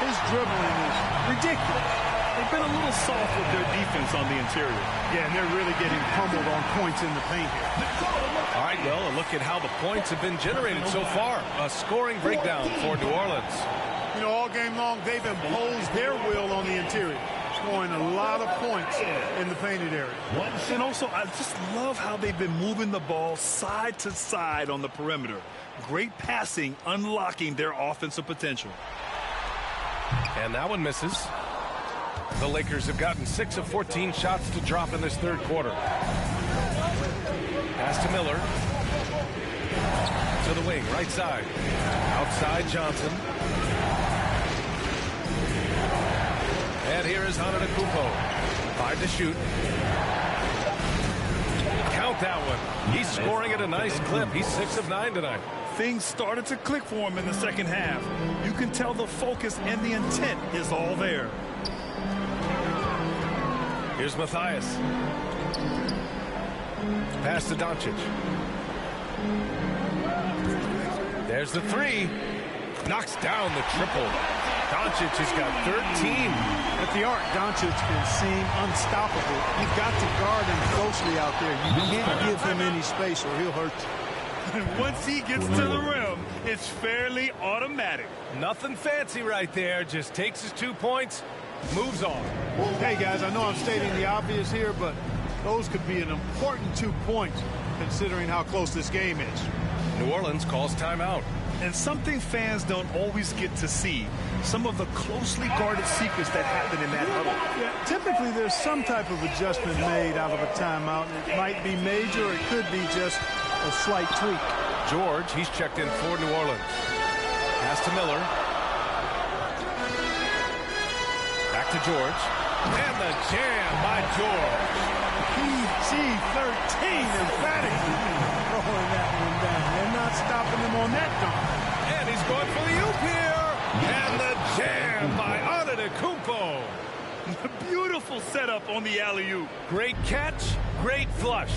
his dribbling is ridiculous. They've been a little soft with their defense on the interior. Yeah, and they're really getting pummeled on points in the paint here. All right, well, a look at how the points have been generated so far. A scoring breakdown for New Orleans. You know, all game long, they've imposed their will on the interior, scoring a lot of points in the painted area. And also, I just love how they've been moving the ball side to side on the perimeter. Great passing, unlocking their offensive potential. And that one misses. The Lakers have gotten 6 of 14 shots to drop in this 3rd quarter. Pass to Miller. To the wing, right side. Outside Johnson. And here is Antetokounmpo. 5 to shoot. Count that one. He's scoring at a nice clip. He's 6 of 9 tonight. Things started to click for him in the second half. You can tell the focus and the intent is all there. Here's Mathias. Pass to Doncic. There's the 3. Knocks down the triple. Doncic has got 13. At the arc, Doncic can seem unstoppable. You've got to guard him closely out there. You can't give him any space or he'll hurt you. And once he gets to the rim, it's fairly automatic. Nothing fancy right there. Just takes his 2 points, moves on. Hey, guys, I know I'm stating the obvious here, but those could be an important 2 points considering how close this game is. New Orleans calls timeout. And something fans don't always get to see, some of the closely guarded secrets that happen in that huddle. Yeah, typically there's some type of adjustment made out of a timeout. It might be major, or it could be just a slight tweak. George, he's checked in for New Orleans. Pass to Miller. Back to George. And the jam by George. PG-13 emphatically throwing that one down. They're not stopping him on that dunk. And he's going for the oop here. And the jam by Antetokounmpo. Beautiful setup on the alley-oop. Great catch, great flush.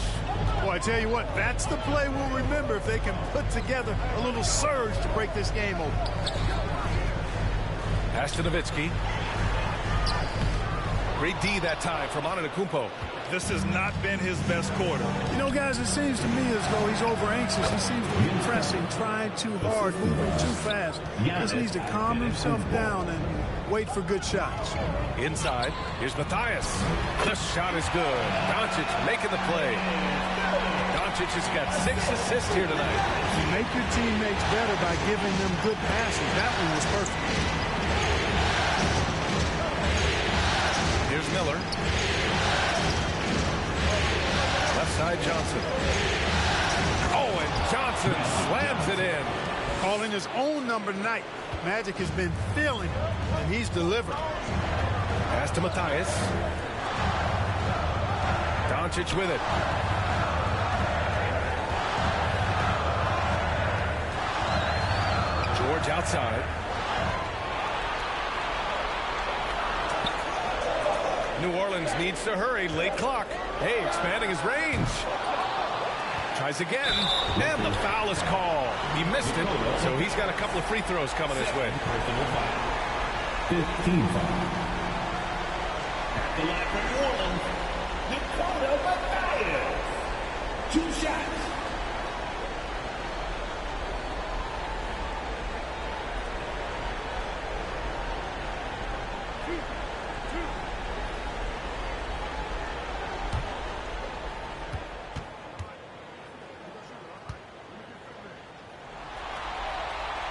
Boy, I tell you what, that's the play we'll remember if they can put together a little surge to break this game open. Pass to Nowitzki. Great D that time from Antetokounmpo. This has not been his best quarter. You know, guys, it seems to me as though he's over-anxious. He seems to be pressing, trying too hard, moving too fast. He just needs to calm himself down and wait for good shots. Inside, here's Matthias. The shot is good. Doncic making the play. Doncic has got 6 assists here tonight. You make your teammates better by giving them good passes. That one was perfect. Here's Miller. Left side, Johnson. Oh, and Johnson slams it in. Calling his own number tonight. Magic has been feeling it, and he's delivered. Pass to Matthias. Doncic with it. George outside. New Orleans needs to hurry. Late clock. Hey, expanding his range. Tries again. And the foul is called. He missed it, so he's got a couple of free throws coming his way. 15 foul. The line for New Orleans, Dakota Matthias. 2 shots.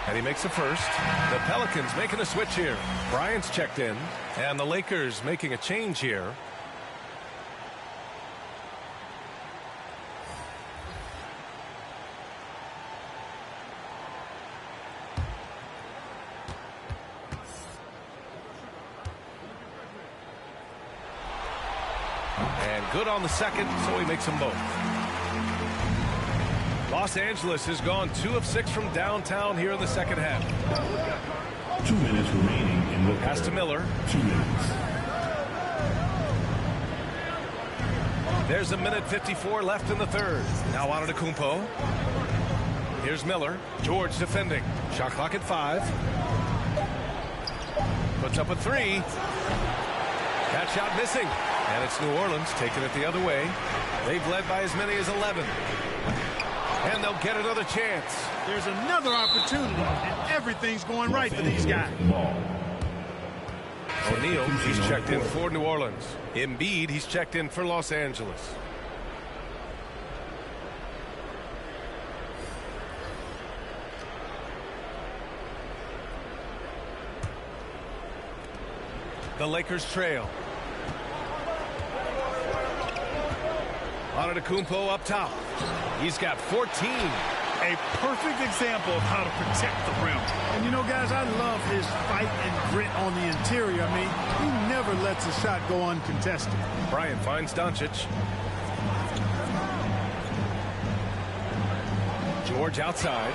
And he makes a first. The Pelicans making a switch here. Bryant's checked in. And the Lakers making a change here. And good on the second, so he makes them both. Los Angeles has gone 2 of 6 from downtown here in the second half. 2 minutes remaining in the pass to Miller. 2 minutes. There's a minute 54 left in the third. Now Antetokounmpo. Here's Miller. George defending. Shot clock at 5. Puts up a 3. That shot missing. And it's New Orleans taking it the other way. They've led by as many as 11. And they'll get another chance. There's another opportunity, and everything's going right for these guys. O'Neal, he's checked in for New Orleans. Embiid, he's checked in for Los Angeles. The Lakers trail. Antetokounmpo up top. He's got 14. A perfect example of how to protect the rim. And you know, guys, I love his fight and grit on the interior. I mean, he never lets a shot go uncontested. Bryant finds Doncic. George outside.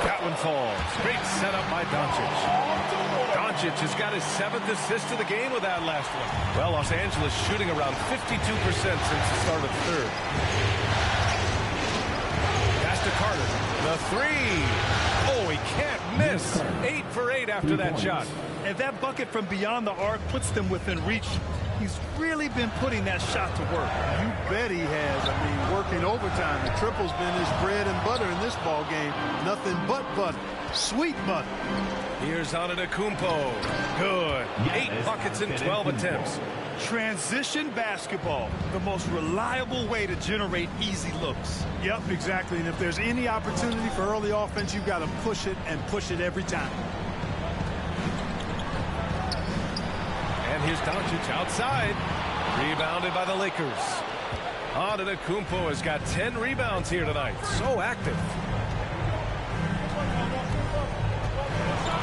That one falls. Great setup by Doncic. Doncic has got his 7th assist of the game with that last one. Well, Los Angeles shooting around 52% since the start of the third. Pass to Carter. The 3. Oh, he can't miss. 8 for 8 after that shot. And that bucket from beyond the arc puts them within reach He's really been putting that shot to work. You bet he has. I mean, working overtime. The triple's been his bread and butter in this ball game. Nothing but butter. Sweet butter. Here's Antetokounmpo. Good. 8 buckets in 12 attempts. Transition basketball, the most reliable way to generate easy looks. Yep, exactly. And if there's any opportunity for early offense, you've got to push it and push it every time. And here's Doncic outside. Rebounded by the Lakers. Antetokounmpo has got 10 rebounds here tonight. So active.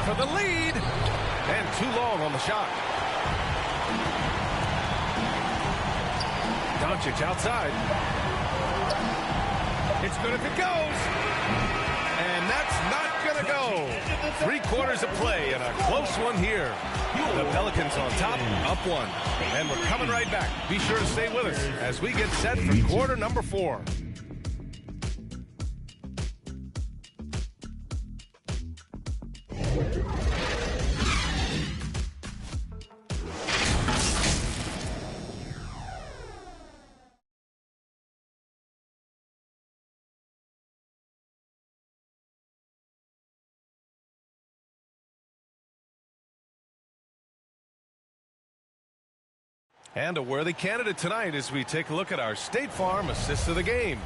For the lead. And too long on the shot. Doncic outside. It's good if it goes. And that's not going to go. 3/4 of play and a close one here. The Pelicans on top, up 1. And we're coming right back. Be sure to stay with us as we get set for quarter number 4. And a worthy candidate tonight as we take a look at our State Farm assist of the game.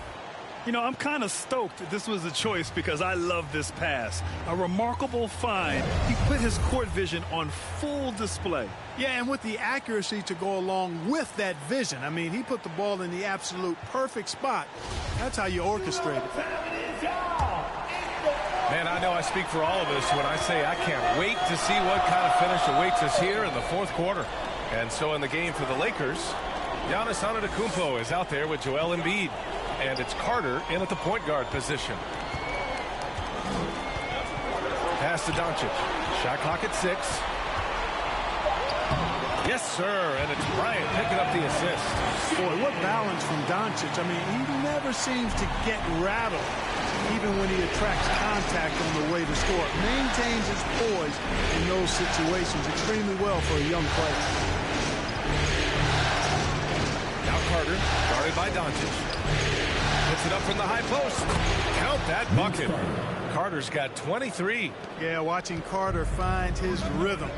You know, I'm kind of stoked that this was a choice because I love this pass. A remarkable find. He put his court vision on full display. Yeah, and with the accuracy to go along with that vision. I mean, he put the ball in the absolute perfect spot. That's how you orchestrate it. Man, I know I speak for all of us when I say I can't wait to see what kind of finish awaits us here in the 4th quarter. And so in the game for the Lakers, Giannis Antetokounmpo is out there with Joel Embiid. And it's Carter in at the point guard position. Pass to Doncic. Shot clock at 6. Yes, sir. And it's Bryant picking up the assist. Boy, what balance from Doncic. I mean, he never seems to get rattled, even when he attracts contact on the way to score. Maintains his poise in those situations extremely well for a young player. Now Carter, guarded by Doncic. Puts it up from the high post. Count that bucket. Carter's got 23. Yeah, watching Carter find his rhythm.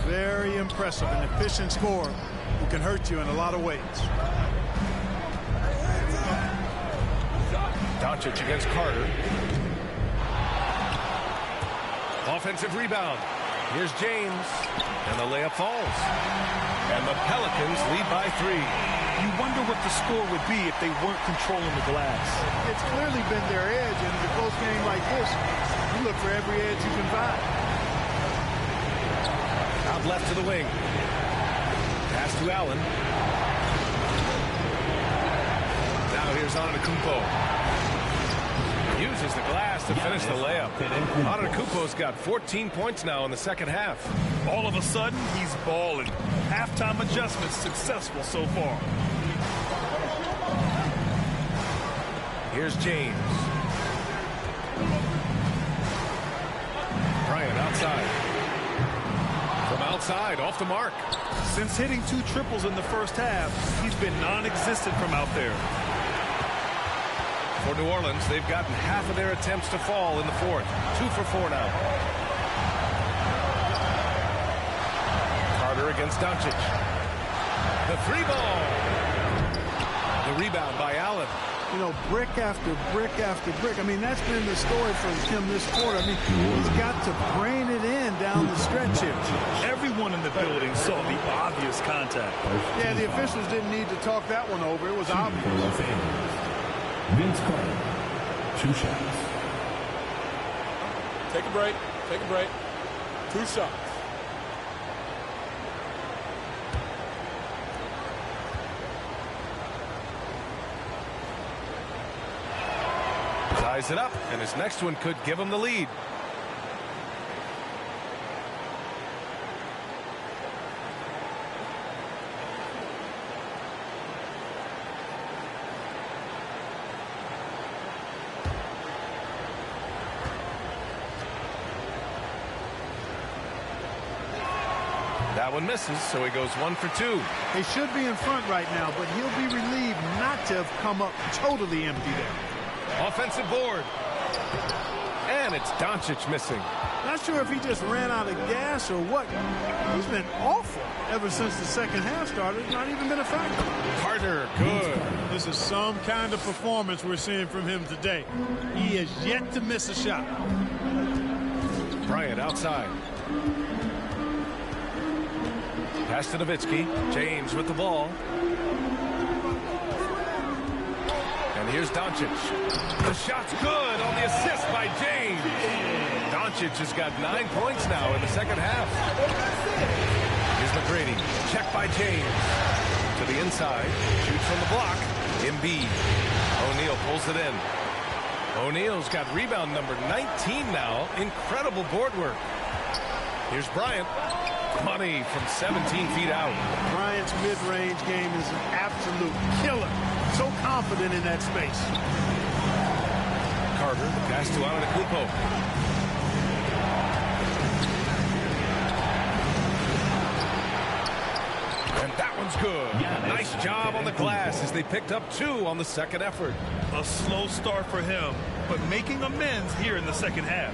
Very impressive. An efficient scorer who can hurt you in a lot of ways. Doncic against Carter. Offensive rebound. Here's James. And the layup falls. And the Pelicans lead by 3. You wonder what the score would be if they weren't controlling the glass. It's clearly been their edge, and in a close game like this, you look for every edge you can find. Out left to the wing. Pass to Allen. Now here's Antetokounmpo. Uses the glass to finish the layup. Antetokounmpo's got 14 points now in the second half. All of a sudden, he's balling. Halftime adjustments successful so far. Here's James. Bryant outside. From outside, off the mark. Since hitting 2 triples in the first half, he's been non-existent from out there. For New Orleans, they've gotten half of their attempts to fall in the 4th. 2 for 4 now. Carter against Doncic. The 3-ball. The rebound by Allen. You know, brick after brick after brick. I mean, that's been the story for him this quarter. I mean, he's got to brain it in down the stretch here. Everyone in the building saw the obvious contact. Yeah, the officials didn't need to talk that one over. It was obvious. Vince Carter, 2 shots. Take a break. Take a break. 2 shots. Ties it up, and his next one could give him the lead. That one misses, so he goes 1 for 2. They should be in front right now, but he'll be relieved not to have come up totally empty there. Offensive board. And it's Doncic missing. Not sure if he just ran out of gas or what. He's been awful ever since the second half started. It's not even been a factor. Carter, good. This is some kind of performance we're seeing from him today. He has yet to miss a shot. Bryant outside. Pass to Nowitzki. James with the ball. And here's Doncic. The shot's good on the assist by James. Doncic has got 9 points now in the second half. Here's McGrady. Check by James. To the inside. Shoots from the block. Embiid. O'Neal pulls it in. O'Neal's got rebound number 19 now. Incredible board work. Here's Bryant. Money from 17 feet out. Bryant's mid-range game is an absolute killer. So confident in that space. Carter, the pass to Antetokounmpo. And that one's good. Nice job on the glass as they picked up 2 on the second effort. A slow start for him, but making amends here in the second half.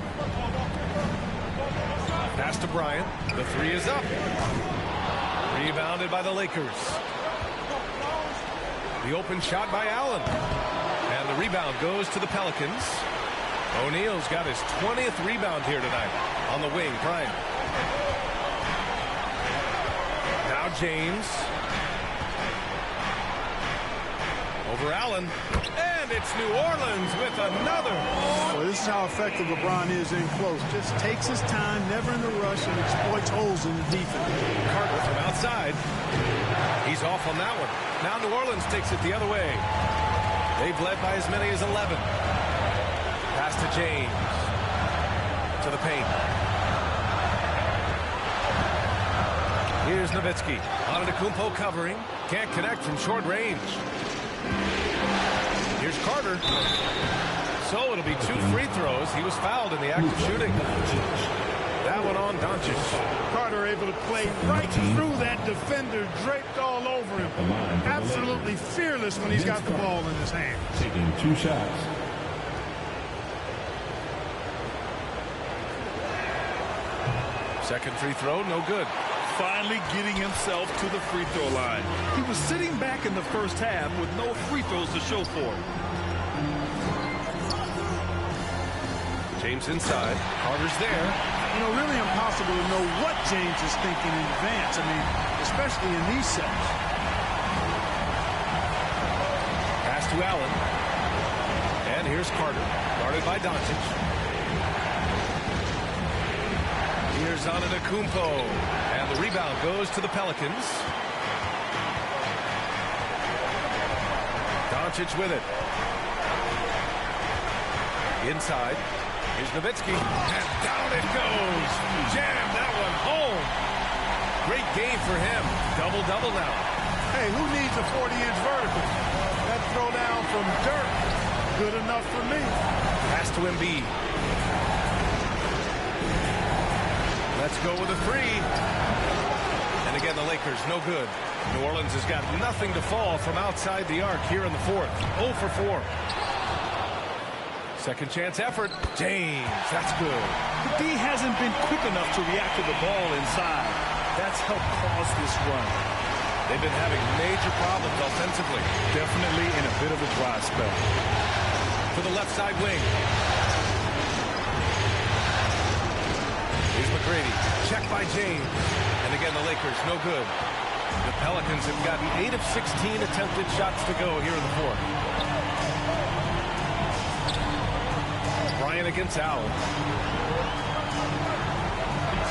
Pass to Bryant. The 3 is up. Rebounded by the Lakers. The open shot by Allen. And the rebound goes to the Pelicans. O'Neal's got his 20th rebound here tonight. On the wing, Bryant. Now James. Over Allen. And it's New Orleans with another. Well, this is how effective LeBron is in close. Just takes his time, never in a rush, and exploits holes in the defense. Carter from outside. He's off on that one. Now New Orleans takes it the other way. They've led by as many as 11. Pass to James. To the paint. Here's Nowitzki. Antetokounmpo covering. Can't connect from short range. Here's Carter. So it'll be 2 free throws. He was fouled in the act of shooting. That one on Doncic. Carter able to play right through that defender, draped all over him. Absolutely fearless when he's got the ball in his hand. Taking 2 shots. Second free throw, no good. Finally getting himself to the free throw line. He was sitting back in the first half with no free throws to show for it. James inside. Carter's there. You know, really impossible to know what James is thinking in advance. I mean, especially in these sets. Pass to Allen. And here's Carter. Guarded by Doncic. Here's Antetokounmpo. And the rebound goes to the Pelicans. Doncic with it. Inside. Here's Nowitzki. And down it goes. Jam that one home. Great game for him. Double-double now. Hey, who needs a 40-inch vertical? That throwdown from Dirk, good enough for me. Pass to Embiid. Let's go with a 3. And again, the Lakers, no good. New Orleans has got nothing to fall from outside the arc here in the fourth. 0 for 4. Second chance effort. James, that's good. The D hasn't been quick enough to react to the ball inside. That's helped cause this run. They've been having major problems offensively. Definitely in a bit of a dry spell. To the left side wing. Here's McGrady. Check by James. And again, the Lakers, no good. The Pelicans have gotten 8 of 16 attempted shots to go here in the fourth. Bryant against Allen.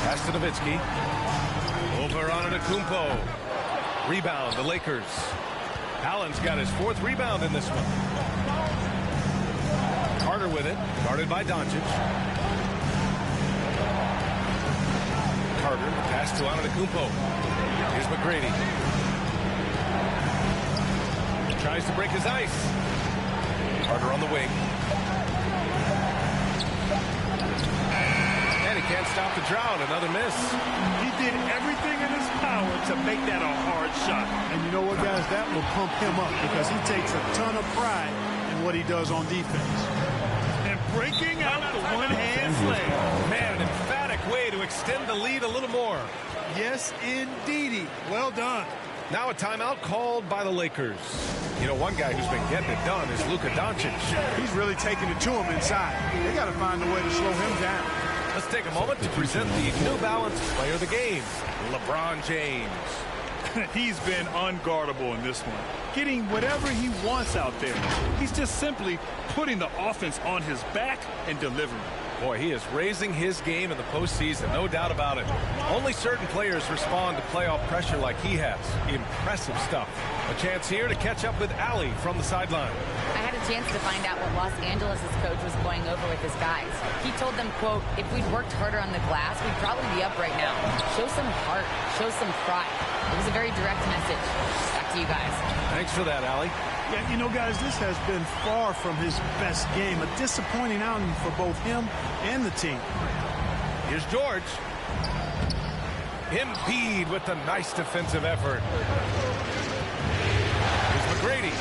Pass to Nowitzki. Over Antetokounmpo. Rebound, the Lakers. Allen's got his 4th rebound in this one. Carter with it. Guarded by Doncic. Carter, pass to Antetokounmpo. Here's McGrady. Tries to break his ice. Carter on the wing. And he can't stop the drought. Another miss. He did everything in his power to make that a hard shot. And you know what, guys? That will pump him up because he takes a ton of pride in what he does on defense. And breaking out the one-hand slam. Man, an emphatic way to extend the lead a little more. Yes, indeedy. Well done. Now a timeout called by the Lakers. You know, one guy who's been getting it done is Luka Doncic. He's really taking it to him inside. They got to find a way to slow him down. Let's take a moment to present the New Balance Player of the Game, LeBron James. He's been unguardable in this one. Getting whatever he wants out there. He's just simply putting the offense on his back and delivering. Boy, he is raising his game in the postseason, no doubt about it. Only certain players respond to playoff pressure like he has. Impressive stuff. A chance here to catch up with Allie from the sideline. I had a chance to find out what Los Angeles' coach was going over with his guys. He told them, quote, if we'd worked harder on the glass, we'd probably be up right now. Show some heart. Show some pride. It was a very direct message. Back to you guys. Thanks for that, Allie. Yeah, you know, guys, this has been far from his best game. A disappointing outing for both him and the team. Here's George. Embiid with the nice defensive effort. Here's McGrady.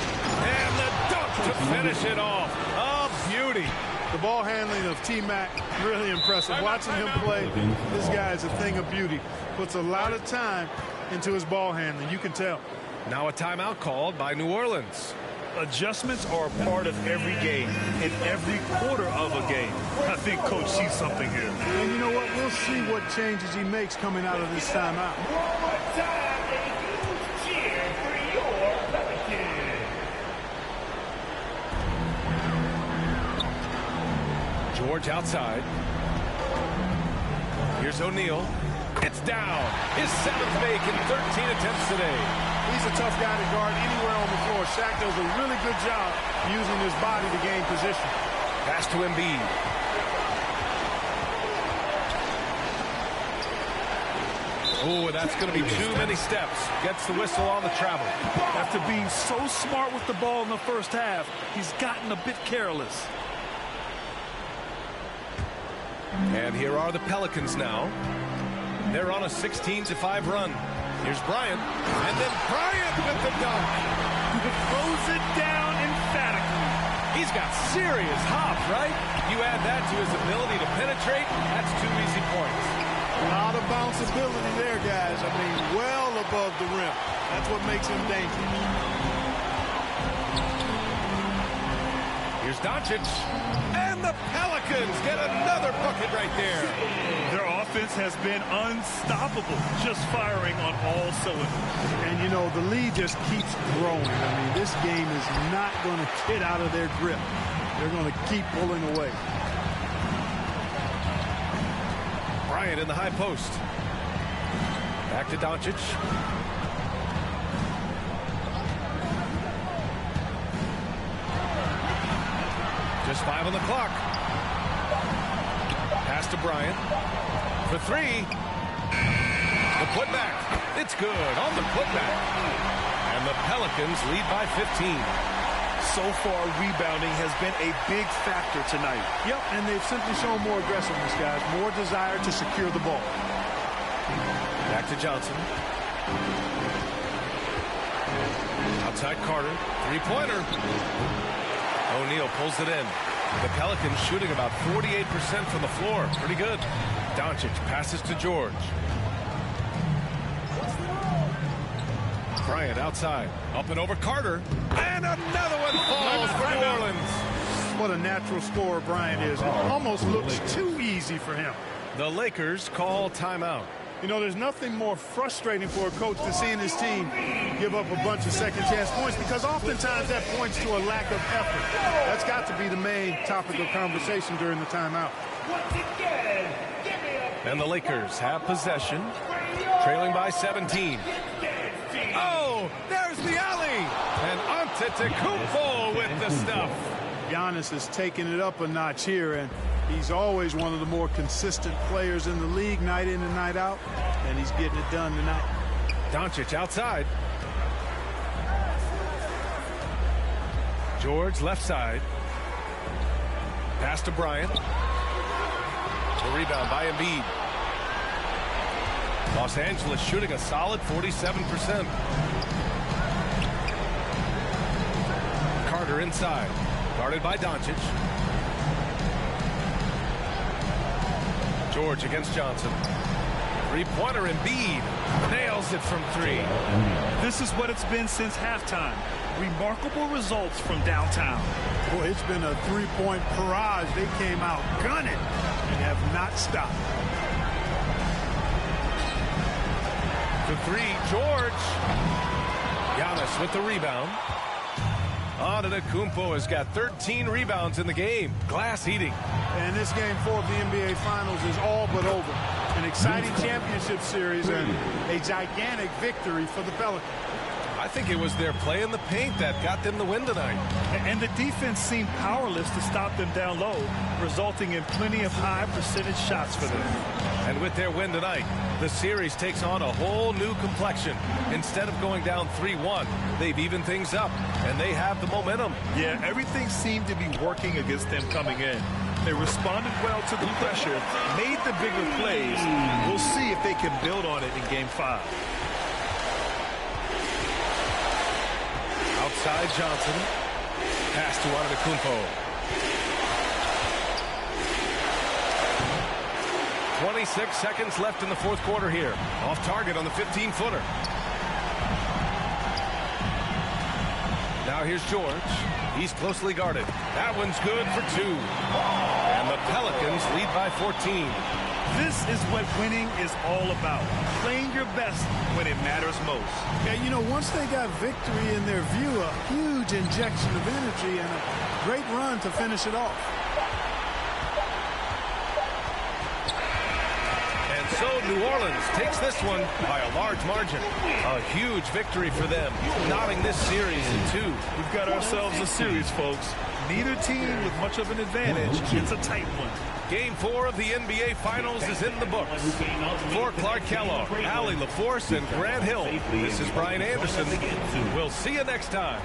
And the dunk to finish it off. A beauty. The ball handling of T-Mac, really impressive. Watching him play, this guy is a thing of beauty. Puts a lot of time into his ball handling. You can tell. Now a timeout called by New Orleans. Adjustments are a part of every game, in every quarter of a game. I think Coach sees something here. And you know what? We'll see what changes he makes coming out of this timeout. One more time, and a huge cheer for your Pelicans. George outside. Here's O'Neal. It's down. His seventh make in 13 attempts today. He's a tough guy to guard anywhere on the floor. Shaq does a really good job using his body to gain position. Pass to Embiid. Oh, that's going to be too many steps. Gets the whistle on the travel. After being so smart with the ball in the first half, he's gotten a bit careless. And here are the Pelicans now. They're on a 16-5 run. Here's Bryant. And then Bryant with the dunk. Throws it down emphatically. He's got serious hop, right? You add that to his ability to penetrate, that's 2 easy points. A lot of bounceability there, guys. I mean, well above the rim. That's what makes him dangerous. Here's Doncic. And the Pelicans get another bucket right there. Their offense has been unstoppable, just firing on all cylinders. And, you know, the lead just keeps growing. I mean, this game is not going to get out of their grip. They're going to keep pulling away. Bryant in the high post. Back to Doncic. Just 5 on the clock. Pass to Bryant. For 3. The putback. It's good on the putback. And the Pelicans lead by 15. So far, rebounding has been a big factor tonight. Yep, and they've simply shown more aggressiveness, guys. More desire to secure the ball. Back to Johnson. Outside Carter. Three-pointer. O'Neal pulls it in. The Pelicans shooting about 48% from the floor. Pretty good. Doncic passes to George. Bryant outside. Up and over Carter. And another one falls for New Orleans. What a natural scorer Bryant is. It almost looks too easy for him. The Lakers call timeout. You know, there's nothing more frustrating for a coach than seeing his team give up a bunch of second-chance points, because oftentimes that points to a lack of effort. That's got to be the main topic of conversation during the timeout. And the Lakers have possession, trailing by 17. Oh, there's the alley! And Antetokounmpo with the stuff. Giannis is taking it up a notch here, and he's always one of the more consistent players in the league, night in and night out, and he's getting it done tonight. Doncic outside. George left side. Pass to Bryant. The rebound by Embiid. Los Angeles shooting a solid 47%. Carter inside, guarded by Doncic. George against Johnson. Three-pointer, Embiid nails it from three. This is what it's been since halftime. Remarkable results from downtown. Boy, it's been a three-point barrage. They came out gunning and have not stopped. To three, George. Giannis with the rebound. Antetokounmpo has got 13 rebounds in the game. Glass eating. And this game 4 of the NBA Finals is all but over. An exciting championship series and a gigantic victory for the Pelicans. I think it was their play in the paint that got them the win tonight. And the defense seemed powerless to stop them down low, resulting in plenty of high percentage shots for them. And with their win tonight, the series takes on a whole new complexion. Instead of going down 3-1, they've evened things up, and they have the momentum. Yeah, everything seemed to be working against them coming in. They responded well to the pressure, made the bigger plays. We'll see if they can build on it in Game 5. Outside Johnson. Pass to Antetokounmpo. 26 seconds left in the fourth quarter here. Off target on the 15-footer. Now here's George. He's closely guarded. That one's good for two. And the Pelicans lead by 14. This is what winning is all about. Playing your best when it matters most. Yeah, you know, once they got victory in their view, a huge injection of energy and a great run to finish it off. And so New Orleans takes this one by a large margin. A huge victory for them, knotting this series in two. We've got ourselves a series, folks. Neither team with much of an advantage. It's a tight one. Game 4 of the NBA Finals is in the books. For Clark Kellogg, Allie LaForce, and Grant Hill, this is Brian Anderson. We'll see you next time.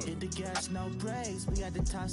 Hit the gas, no brakes. We at the top.